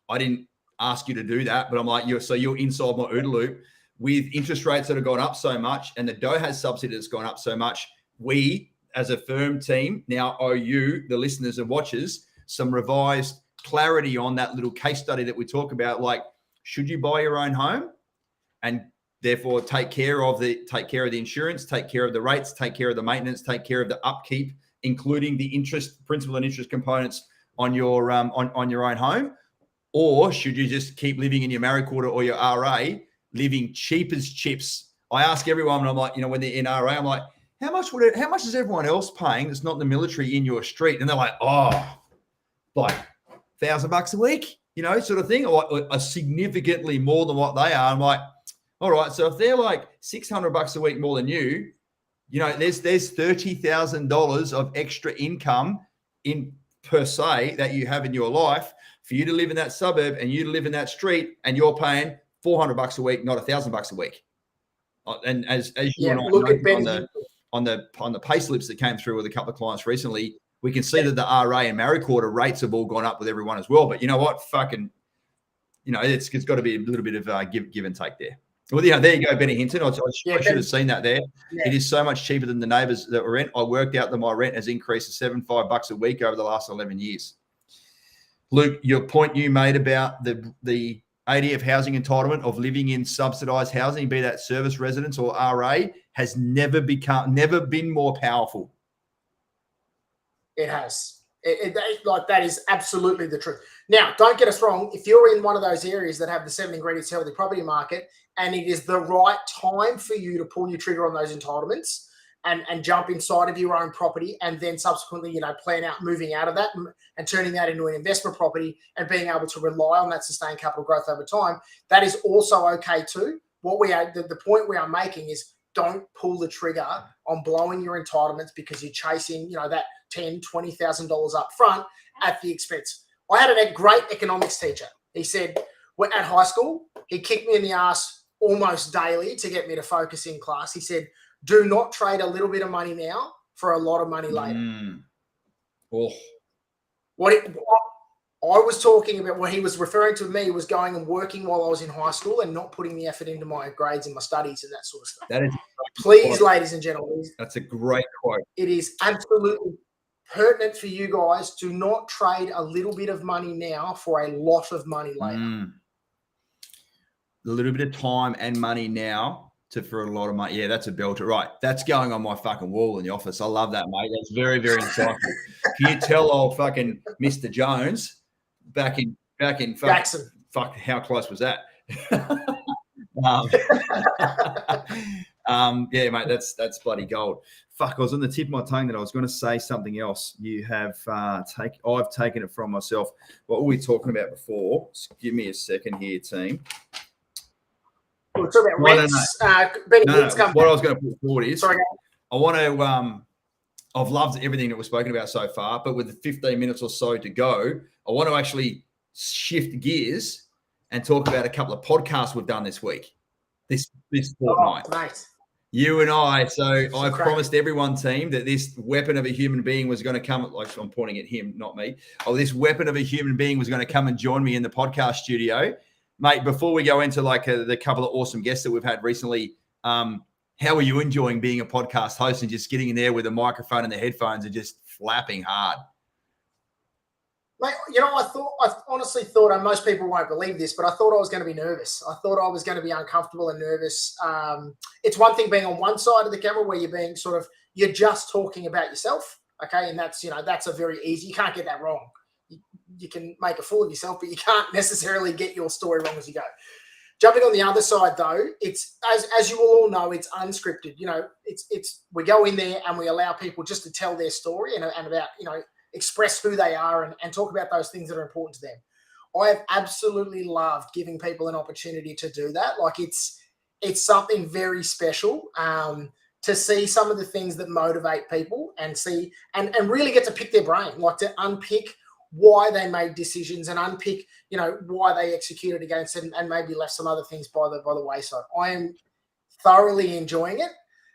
[SPEAKER 1] I didn't ask you to do that, but I'm like, you're inside my OODA loop. With interest rates that have gone up so much and the Doe has subsidy that's gone up so much, we as a firm team now owe you, the listeners and watchers, some revised clarity on that little case study that we talk about. Like, should you buy your own home and therefore take care of the insurance, take care of the rates, take care of the maintenance, take care of the upkeep, including the principal and interest components on your on your own home? Or should you just keep living in your married quarter or your RA, living cheap as chips? I ask everyone, and I'm like, when they're in RA, I'm like, how much is everyone else paying that's not in the military in your street? And they're like, like $1,000 a week, sort of thing, or significantly more than what they are. I'm like, all right, so if they're like $600 a week more than you, there's $30,000 of extra income in per se that you have in your life for you to live in that suburb and you to live in that street, and you're paying $400 a week, not $1,000 a week. And as you and I
[SPEAKER 2] look at
[SPEAKER 1] on the pay slips that came through with a couple of clients recently, we can see that the RA and married quarter rates have all gone up with everyone as well. But you know what? Fucking, it's got to be a little bit of give and take there. Well, there you go, Benny Hinton. I should have seen that there. Yeah. It is so much cheaper than the neighbours that we're in. I worked out that my rent has increased to $75 a week over the last 11 years. Luke, your point you made about the ADF housing entitlement of living in subsidised housing, be that service residence or RA, has never been more powerful.
[SPEAKER 2] It has. That is absolutely the truth. Now, don't get us wrong. If you're in one of those areas that have the 7 ingredients healthy property market, and it is the right time for you to pull your trigger on those entitlements, and jump inside of your own property and then subsequently, plan out moving out of that and turning that into an investment property and being able to rely on that sustained capital growth over time, that is also okay too. The point we are making is don't pull the trigger on blowing your entitlements because you're chasing, that $10,000, $20,000 up front at the expense. I had a great economics teacher. He said, at high school, he kicked me in the ass almost daily to get me to focus in class. He said, do not trade a little bit of money now for a lot of money later.
[SPEAKER 1] Oh.
[SPEAKER 2] What I was talking about, what he was referring to me was going and working while I was in high school and not putting the effort into my grades and my studies and that sort of stuff.
[SPEAKER 1] That is,
[SPEAKER 2] please, ladies and gentlemen.
[SPEAKER 1] That's a great quote.
[SPEAKER 2] It is absolutely pertinent for you guys. Do not trade a little bit of money now for a lot of money later.
[SPEAKER 1] A little bit of time and money now for a lot of money. Yeah, that's a belter. Right. That's going on my fucking wall in the office. I love that, mate. That's very, very insightful. Can you tell old fucking Mr. Jones back in
[SPEAKER 2] Axon.
[SPEAKER 1] Fuck, how close was that? Yeah, mate, that's bloody gold. Fuck, I was on the tip of my tongue that I was going to say something else. You have I've taken it from myself. What were we talking about before? Just give me a second here, team.
[SPEAKER 2] We're talking about rents.
[SPEAKER 1] What I was going to put forward is, I want to. I've loved everything that we've spoken about so far, but with the 15 minutes or so to go, I want to actually shift gears and talk about a couple of podcasts we've done this week, this fortnight.
[SPEAKER 2] Oh, nice.
[SPEAKER 1] You and I. So I promised everyone, team, that this weapon of a human being was going to come. Like, I'm pointing at him, not me. Oh, this weapon of a human being was going to come and join me in the podcast studio. Mate, before we go into the couple of awesome guests that we've had recently, how are you enjoying being a podcast host and just getting in there with a microphone and the headphones and just flapping hard?
[SPEAKER 2] Mate, I honestly thought, and most people won't believe this, but I thought I was going to be nervous. I thought I was going to be uncomfortable and nervous. It's one thing being on one side of the camera where you're being you're just talking about yourself, okay? And that's a very easy, you can't get that wrong. You can make a fool of yourself, but you can't necessarily get your story wrong as you go. Jumping on the other side, though, it's as you all know, it's unscripted. It's we go in there and we allow people just to tell their story and about express who they are and talk about those things that are important to them. I have absolutely loved giving people an opportunity to do that. Like it's something very special to see some of the things that motivate people and see and really get to pick their brain, like to unpick why they made decisions and unpick, why they executed against it and maybe left some other things by the wayside. I am thoroughly enjoying it.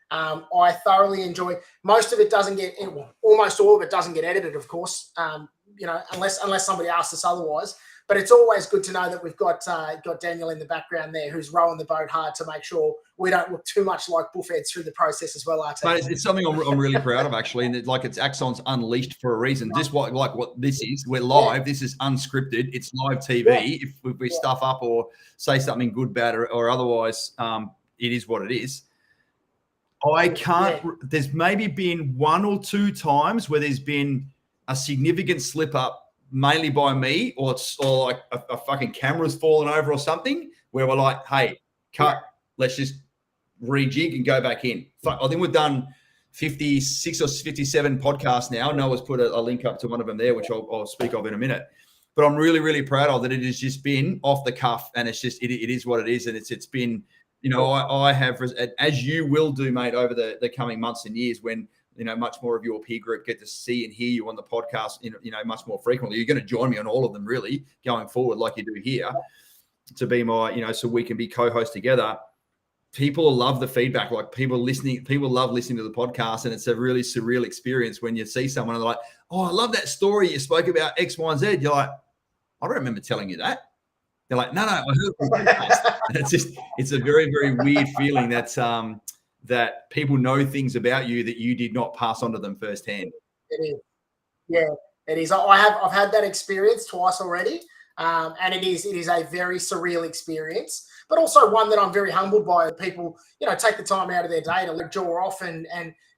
[SPEAKER 2] I thoroughly enjoy most of it. Almost all of it doesn't get edited, of course. Unless somebody asks us otherwise. But it's always good to know that we've got Daniel in the background there, who's rowing the boat hard to make sure we don't look too much like bullheads through the process as well.
[SPEAKER 1] Mate, it's something I'm really proud of, actually, and it's Axons Unleashed for a reason. Just what this is, we're live. Yeah. This is unscripted. It's live TV. Yeah. If we stuff up or say something good, bad, or otherwise, it is what it is. I can't. Yeah. There's maybe been one or two times where there's been a significant slip up. Mainly by me, or like a fucking camera's fallen over or something, where we're like, hey, cut, let's just rejig and go back in. I think we've done 56 or 57 podcasts now. Noah's put a link up to one of them there, which I'll speak of in a minute. But I'm really, really proud of that. It has just been off the cuff, and it's just it is what it is, and it's been, I have, as you will do, mate, over the coming months and years when. Much more of your peer group get to see and hear you on the podcast, much more frequently. You're going to join me on all of them, really, going forward, like you do here, to be my, so we can be co-hosts together. People love the feedback. Like people love listening to the podcast, and it's a really surreal experience when you see someone and they're like, "Oh, I love that story you spoke about X, Y, and Z." You're like, "I don't remember telling you that." They're like, "No, I heard it from the podcast." It's a very, very weird feeling that people know things about you that you did not pass on to them firsthand.
[SPEAKER 2] It is. Yeah, it is. I've had that experience twice already. And it is a very surreal experience, but also one that I'm very humbled by. People, take the time out of their day to let jaw off and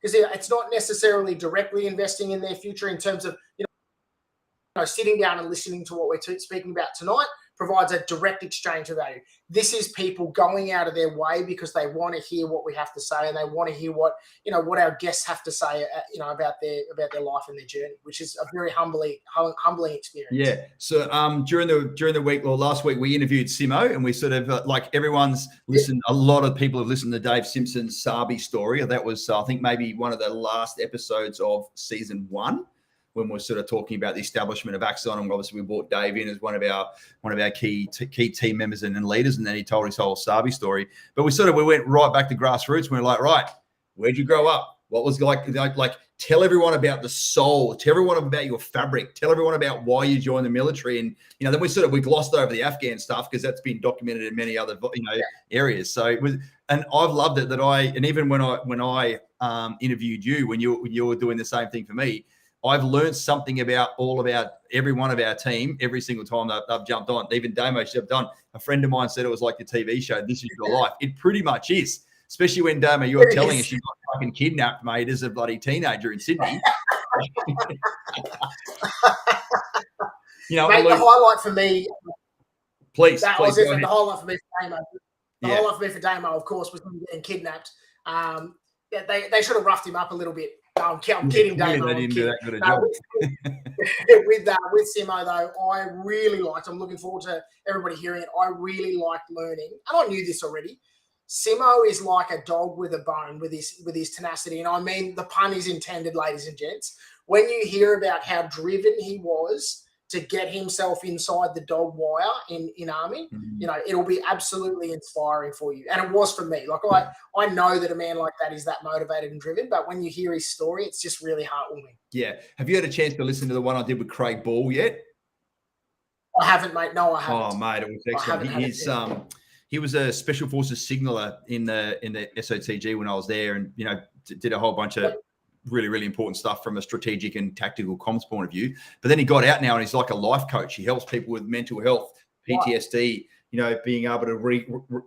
[SPEAKER 2] because it's not necessarily directly investing in their future in terms of, sitting down and listening to what we're speaking about tonight, provides a direct exchange of value. This is people going out of their way because they want to hear what we have to say, and they want to hear what our guests have to say, about their life and their journey, which is a very humbling experience.
[SPEAKER 1] Yeah. So during the week or last week, we interviewed Simo, and we sort of everyone's listened. A lot of people have listened to Dave Simpson's Sabi story. That was I think maybe one of the last episodes of season 1, when we're sort of talking about the establishment of Axon, and obviously we brought Dave in as one of our key team members and leaders, and then he told his whole Sabi story. But we went right back to grassroots. We were like, right, where'd you grow up? What was like tell everyone about the soul, tell everyone about your fabric, tell everyone about why you joined the military. And then we glossed over the Afghan stuff because that's been documented in many other areas. So it was, and I've loved it and even when I interviewed you, when you were doing the same thing for me, I've learned something about every one of our team every single time I've jumped on. Even Damo, I've done. A friend of mine said it was like the TV show, This Is Your Life. It pretty much is. Especially when, Damo, you were telling us you got fucking kidnapped, mate, as a bloody teenager in Sydney.
[SPEAKER 2] Mate, the highlight for me.
[SPEAKER 1] Please.
[SPEAKER 2] The highlight for me for Damo. Highlight for me for Damo, of course, was him getting kidnapped. They should have roughed him up a little bit. I'm kidding, Damo.
[SPEAKER 1] They didn't do that good a job.
[SPEAKER 2] With Simo, though, I really liked. I'm looking forward to everybody hearing it. I really liked learning, and I knew this already. Simo is like a dog with a bone with his tenacity. And I mean, the pun is intended, ladies and gents. When you hear about how driven he was to get himself inside the dog wire in Army, it'll be absolutely inspiring for you. And it was for me. Like I know that a man like that is that motivated and driven, but when you hear his story, it's just really heartwarming.
[SPEAKER 1] Yeah. Have you had a chance to listen to the one I did with Craig Ball yet?
[SPEAKER 2] I haven't, mate. No, I haven't.
[SPEAKER 1] Oh, mate, it was excellent. He was a Special Forces signaller in the SOTG when I was there, and did a whole bunch of really, really important stuff from a strategic and tactical comms point of view. But then he got out now and he's like a life coach. He helps people with mental health, PTSD, being able to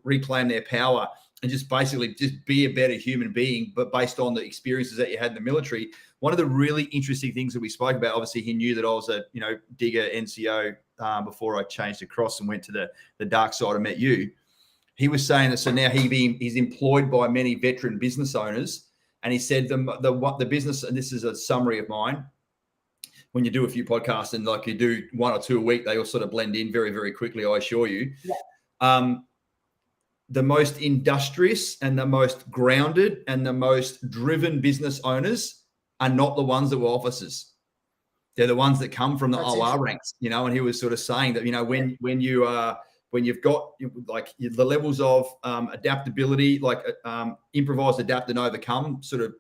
[SPEAKER 1] reclaim their power and just basically just be a better human being, but based on the experiences that you had in the military. One of the really interesting things that we spoke about, obviously he knew that I was a digger NCO before I changed across and went to the dark side and met you. He was saying that, so now he's employed by many veteran business owners, and he said the business, and this is a summary of mine, when you do a few podcasts and like you do 1 or 2 a week, they all sort of blend in very, very quickly, I assure you. Yeah. The most industrious and the most grounded and the most driven business owners are not the ones that were officers. They're the ones that come from the OR ranks, and he was sort of saying that, when you've got like the levels of adaptability, like improvise, adapt, and overcome sort of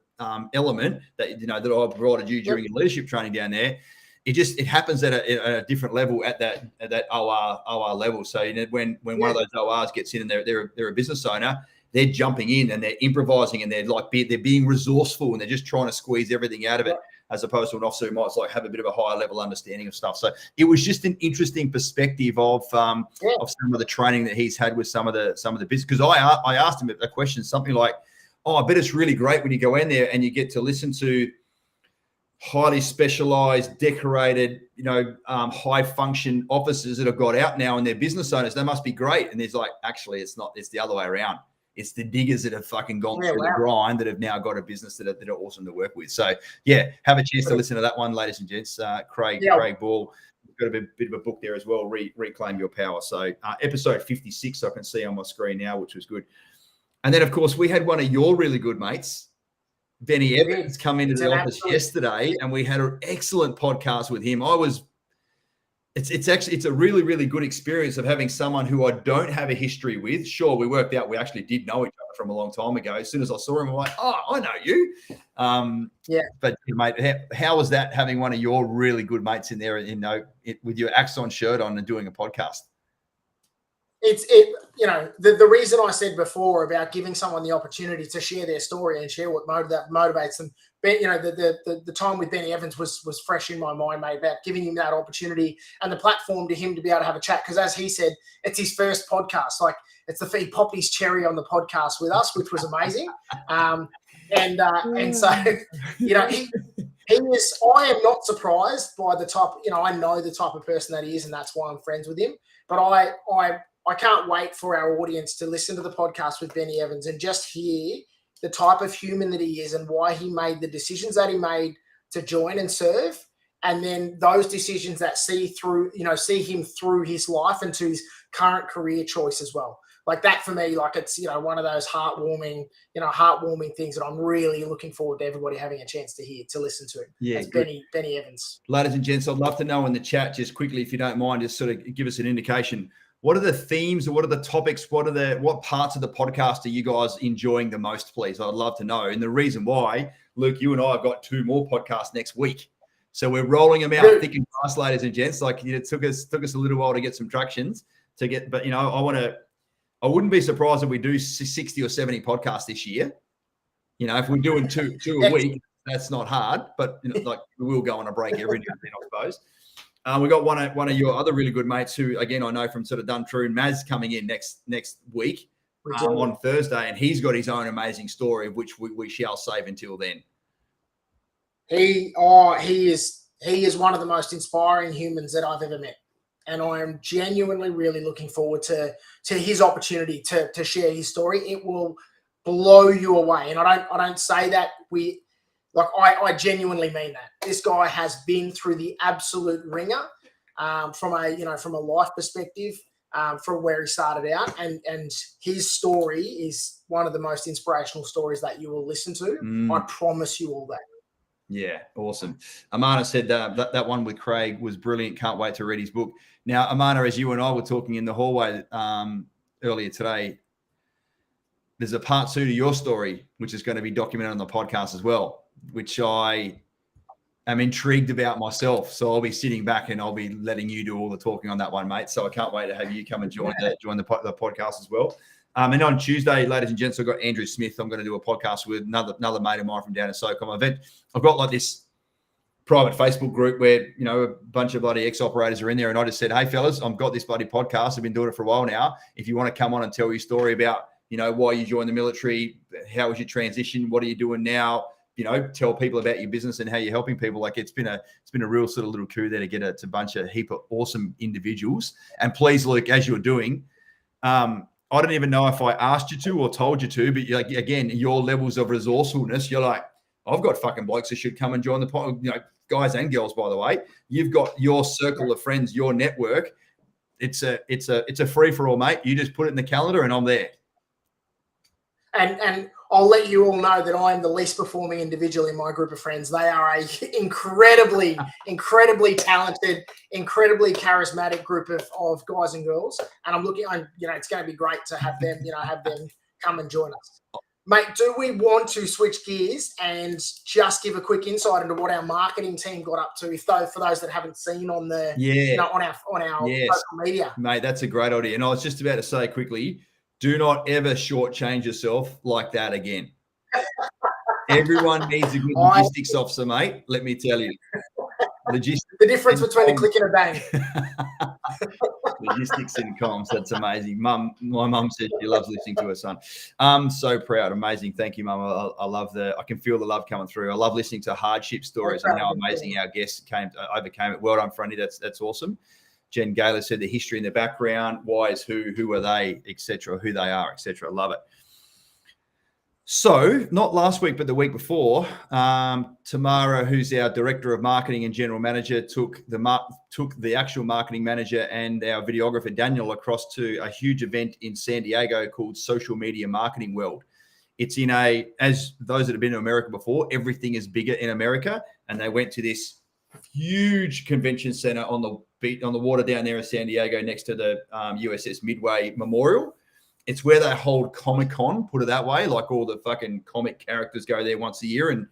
[SPEAKER 1] element that that I provided you during your leadership training down there, it happens at a different level at that OR level. So when one of those ORs gets in and they're a business owner, they're jumping in and they're improvising and they're being resourceful and they're just trying to squeeze everything out of it, as opposed to an officer who might have a bit of a higher level understanding of stuff. So it was just an interesting perspective of some of the training that he's had with some of the business. Because I asked him a question, something like, "Oh, I bet it's really great when you go in there and you get to listen to highly specialized, decorated, high function officers that have got out now and they're business owners. They must be great." And he's like, "Actually, it's not. It's the other way around. It's the diggers that have fucking gone through the grind that have now got a business that are awesome to work with." So, have a chance to listen to that one, ladies and gents. Craig Ball. We've got a bit of a book there as well, Reclaim Your Power. So, episode 56, I can see on my screen now, which was good. And then, of course, we had one of your really good mates, Benny Evans, come into the office yesterday, and we had an excellent podcast with him. It's a really, really good experience of having someone who I don't have a history with. Sure, we worked out we actually did know each other from a long time ago. As soon as I saw him, I'm like, "Oh, I know you." But mate, how was that having one of your really good mates in there, with your Axon shirt on and doing a podcast?
[SPEAKER 2] The reason I said before about giving someone the opportunity to share their story and share what motivates them, the time with Benny Evans was fresh in my mind, mate, about giving him that opportunity and the platform to him to be able to have a chat. Because as he said, it's his first podcast. Like he popped his cherry on the podcast with us, which was amazing. And so, he is. I am not surprised by the type. I know the type of person that he is, and that's why I'm friends with him. But I can't wait for our audience to listen to the podcast with Benny Evans and just hear the type of human that he is and why he made the decisions that he made to join and serve. And then those decisions that see him through his life and to his current career choice as well. Like that for me, like it's, one of those heartwarming things that I'm really looking forward to everybody having a chance to listen to.
[SPEAKER 1] Yeah,
[SPEAKER 2] it's Benny Evans.
[SPEAKER 1] Ladies and gents, I'd love to know in the chat, just quickly, if you don't mind, just sort of give us an indication. What are the themes or what are the topics? What parts of the podcast are you guys enjoying the most, please? I'd love to know. And the reason why, Luke, you and I have got 2 more podcasts next week. So we're rolling them out thick and fast, ladies and gents. Like it took us a little while to get some tractions but I wouldn't be surprised if we do 60 or 70 podcasts this year. If we're doing two a week, that's not hard, but like we will go on a break every now and then, I suppose. We got one of your other really good mates who, again, I know from sort of Duntrue, Maz, coming in next week on Thursday, and he's got his own amazing story, of which we shall save until then.
[SPEAKER 2] He is one of the most inspiring humans that I've ever met. And I am genuinely really looking forward to his opportunity to share his story. It will blow you away. And I don't say that I genuinely mean that. This guy has been through the absolute ringer from a life perspective, from where he started out. And his story is one of the most inspirational stories that you will listen to. I promise you all that.
[SPEAKER 1] Yeah, awesome. Amana said that one with Craig was brilliant. Can't wait to read his book. Now, Amana, as you and I were talking in the hallway earlier today, there's a part 2 to your story, which is going to be documented on the podcast as well, which I am intrigued about myself. So I'll be sitting back and I'll be letting you do all the talking on that one, mate. So I can't wait to have you come and join the podcast as well. And on Tuesday, ladies and gents, I've got Andrew Smith. I'm going to do a podcast with another mate of mine from down in SOCOM event. I've got like this private Facebook group where, a bunch of bloody ex-operators are in there. And I just said, hey, fellas, I've got this bloody podcast. I've been doing it for a while now. If you want to come on and tell your story about, why you joined the military, how was your transition, what are you doing now, tell people about your business and how you're helping people. Like it's been a real sort of little coup there to get a bunch of heap of awesome individuals. And please, Luke, as you're doing, I don't even know if I asked you to or told you to, but like, again, your levels of resourcefulness, you're like, I've got fucking blokes that should come and join the pod, guys and girls, by the way. You've got your circle of friends, your network. It's a free for all, mate. You just put it in the calendar and I'm there.
[SPEAKER 2] And I'll let you all know that I'm the least performing individual in my group of friends. They are a incredibly talented, incredibly charismatic group of guys and girls. And it's going to be great to have them come and join us. Mate, do we want to switch gears and just give a quick insight into what our marketing team got up to, for those that haven't seen on the on our social media?
[SPEAKER 1] Mate, that's a great idea. And I was just about to say quickly, do not ever shortchange yourself like that again. Everyone needs a good logistics officer, mate. Let me tell you. Logistics.
[SPEAKER 2] The difference between a click and a bang.
[SPEAKER 1] Logistics and comms. That's amazing. My mum says she loves listening to her son. I'm so proud. Amazing. Thank you, Mum. I can feel the love coming through. I love listening to hardship stories and how amazing our guests overcame it. Well done, Fronty. That's awesome. Jen Gaylor said the history in the background, why is who are they, etc., who they are, etc. Love it. So, not last week, but the week before, Tamara, who's our director of marketing and general manager, took the actual marketing manager and our videographer Daniel across to a huge event in San Diego called Social Media Marketing World. It's as those that have been to America before, everything is bigger in America, and they went to this huge convention center on the water down there in San Diego next to the USS Midway Memorial. It's where they hold Comic-Con, put it that way. Like all the fucking comic characters go there once a year and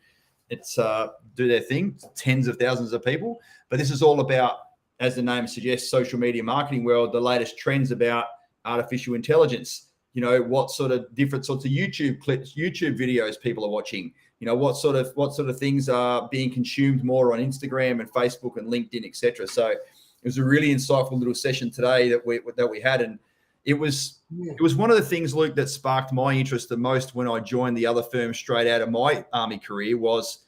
[SPEAKER 1] it's do their thing. Tens of thousands of people. But this is all about, as the name suggests, social media marketing world, the latest trends about artificial intelligence. What sort of different sorts of YouTube clips, YouTube videos people are watching. What sort of things are being consumed more on Instagram and Facebook and LinkedIn, etc. So it was a really insightful little session today that we had, and it was one of the things, Luke, that sparked my interest the most when I joined the other firm straight out of my Army career. Was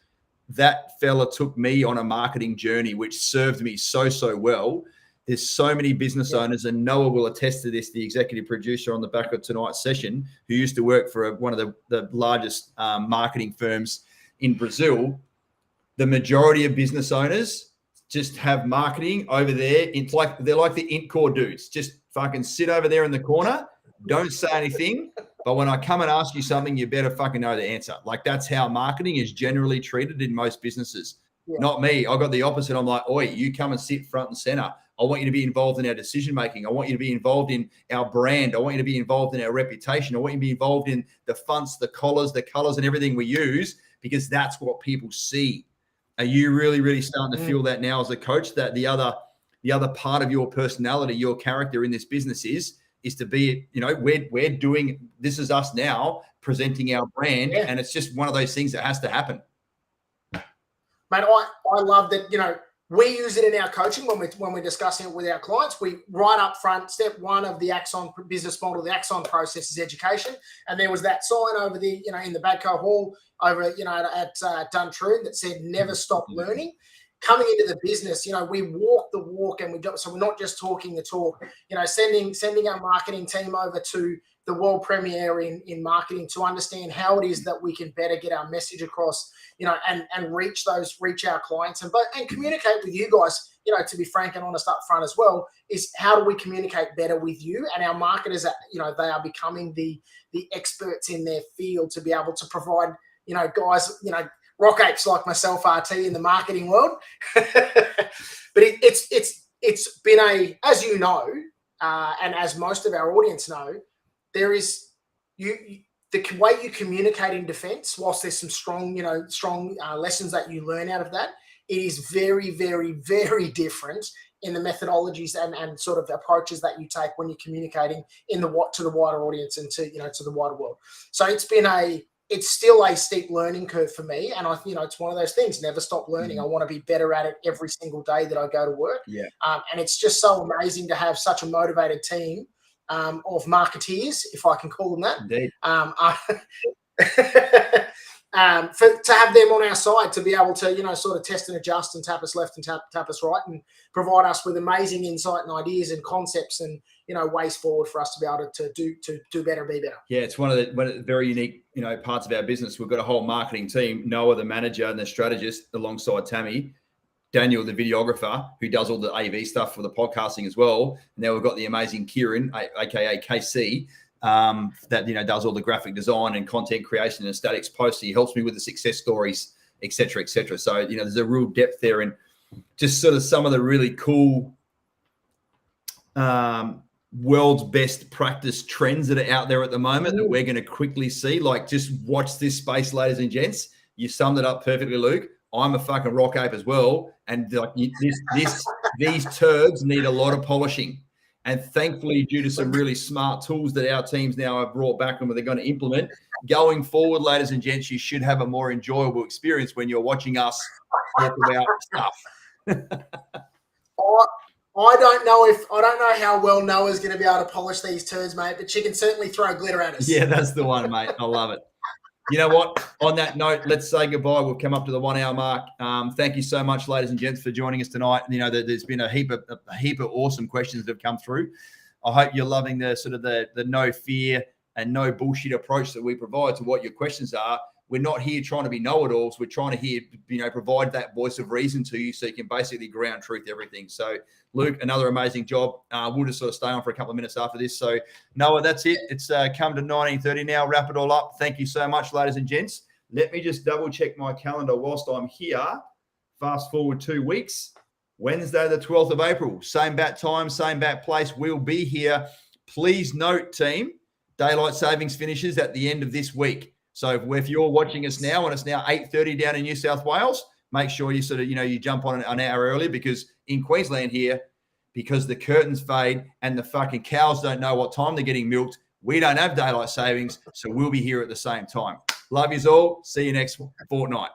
[SPEAKER 1] that fella took me on a marketing journey which served me so well. there's so many business owners, and Noah will attest to this, the executive producer on the back of tonight's session, who used to work for one of the largest marketing firms in Brazil. The majority of business owners just have marketing over there. It's like they're like the Intcore dudes. Just fucking sit over there in the corner, don't say anything. But when I come and ask you something, you better fucking know the answer. Like, that's how marketing is generally treated in most businesses. Yeah. Not me. I got the opposite. I'm like, oi, you come and sit front and center. I want you to be involved in our decision making. I want you to be involved in our brand. I want you to be involved in our reputation. I want you to be involved in the fonts, the collars, the colors, and everything we use, because that's what people see. Are you really, really starting to feel that now as a coach, that the other part of your personality, your character in this business is to be, you know, we're doing, this is us now presenting our brand, and it's just one of those things that has to happen.
[SPEAKER 2] Mate, I love that, you know, we use it in our coaching when we're discussing it with our clients. We right up front, step one of the Axon business model, the Axon process is education. And there was that sign over the, you know, in the Badco Hall over, you know, at Duntroon that said, never stop learning. Coming into the business, you know, we walk the walk, and so we're not just talking the talk, you know, sending our marketing team over to the world premiere in marketing to understand how it is that we can better get our message across, you know, and reach our clients and communicate with you guys, you know, to be frank and honest up front as well, is how do we communicate better with you? And our marketers, you know, they are becoming the experts in their field to be able to provide, you know, guys, you know, rock apes like myself, RT, in the marketing world. But it's been as you know, and as most of our audience know, there is the way you communicate in defense, whilst there's some strong lessons that you learn out of that, it is very, very, very different in the methodologies and sort of approaches that you take when you're communicating to the wider audience and to the wider world. So it's still a steep learning curve for me. And it's one of those things, never stop learning. I want to be better at it every single day that I go to work. Yeah. And it's just so amazing to have such a motivated team of marketeers, if I can call them that.
[SPEAKER 1] Indeed.
[SPEAKER 2] To have them on our side to be able to, you know, sort of test and adjust and tap us left and tap us right and provide us with amazing insight and ideas and concepts and, you know, ways forward for us to be able to do better, be better.
[SPEAKER 1] Yeah, it's one of the very unique, you know, parts of our business. We've got a whole marketing team, Noah, the manager and the strategist, alongside Tammy, Daniel, the videographer, who does all the AV stuff for the podcasting as well. And then we've got the amazing Kieran, aka KC, that, you know, does all the graphic design and content creation and statics posts. He helps me with the success stories, et cetera, et cetera. So, you know, there's a real depth there, and just sort of some of the really cool world's best practice trends that are out there at the moment that we're going to quickly see. Like, just watch this space, ladies and gents. You summed it up perfectly, Luke. I'm a fucking rock ape as well. And like these turds need a lot of polishing. And thankfully, due to some really smart tools that our teams now have brought back and they're going to implement, going forward, ladies and gents, you should have a more enjoyable experience when you're watching us talk about stuff.
[SPEAKER 2] I don't know how well Noah's going to be able to polish these turds, mate, but she can certainly throw glitter at us.
[SPEAKER 1] Yeah, that's the one, mate. I love it. You know what? On that note, let's say goodbye. We've come up to the 1 hour mark. Thank you so much, ladies and gents, for joining us tonight. You know, there's been a heap of awesome questions that have come through. I hope you're loving the sort of the no fear and no bullshit approach that we provide to what your questions are. We're not here trying to be know-it-alls. We're trying to provide that voice of reason to you so you can basically ground truth everything. So, Luke, another amazing job. We'll just sort of stay on for a couple of minutes after this. So, Noah, that's it. It's come to 19:30 now. Wrap it all up. Thank you so much, ladies and gents. Let me just double-check my calendar whilst I'm here. Fast forward 2 weeks. Wednesday, the 12th of April. Same bat time, same bat place. We'll be here. Please note, team, daylight savings finishes at the end of this week. So if you're watching us now and it's now 8:30 down in New South Wales, make sure you sort of, you jump on an hour early, because in Queensland here, because the curtains fade and the fucking cows don't know what time they're getting milked, we don't have daylight savings. So we'll be here at the same time. Love yous all. See you next fortnight.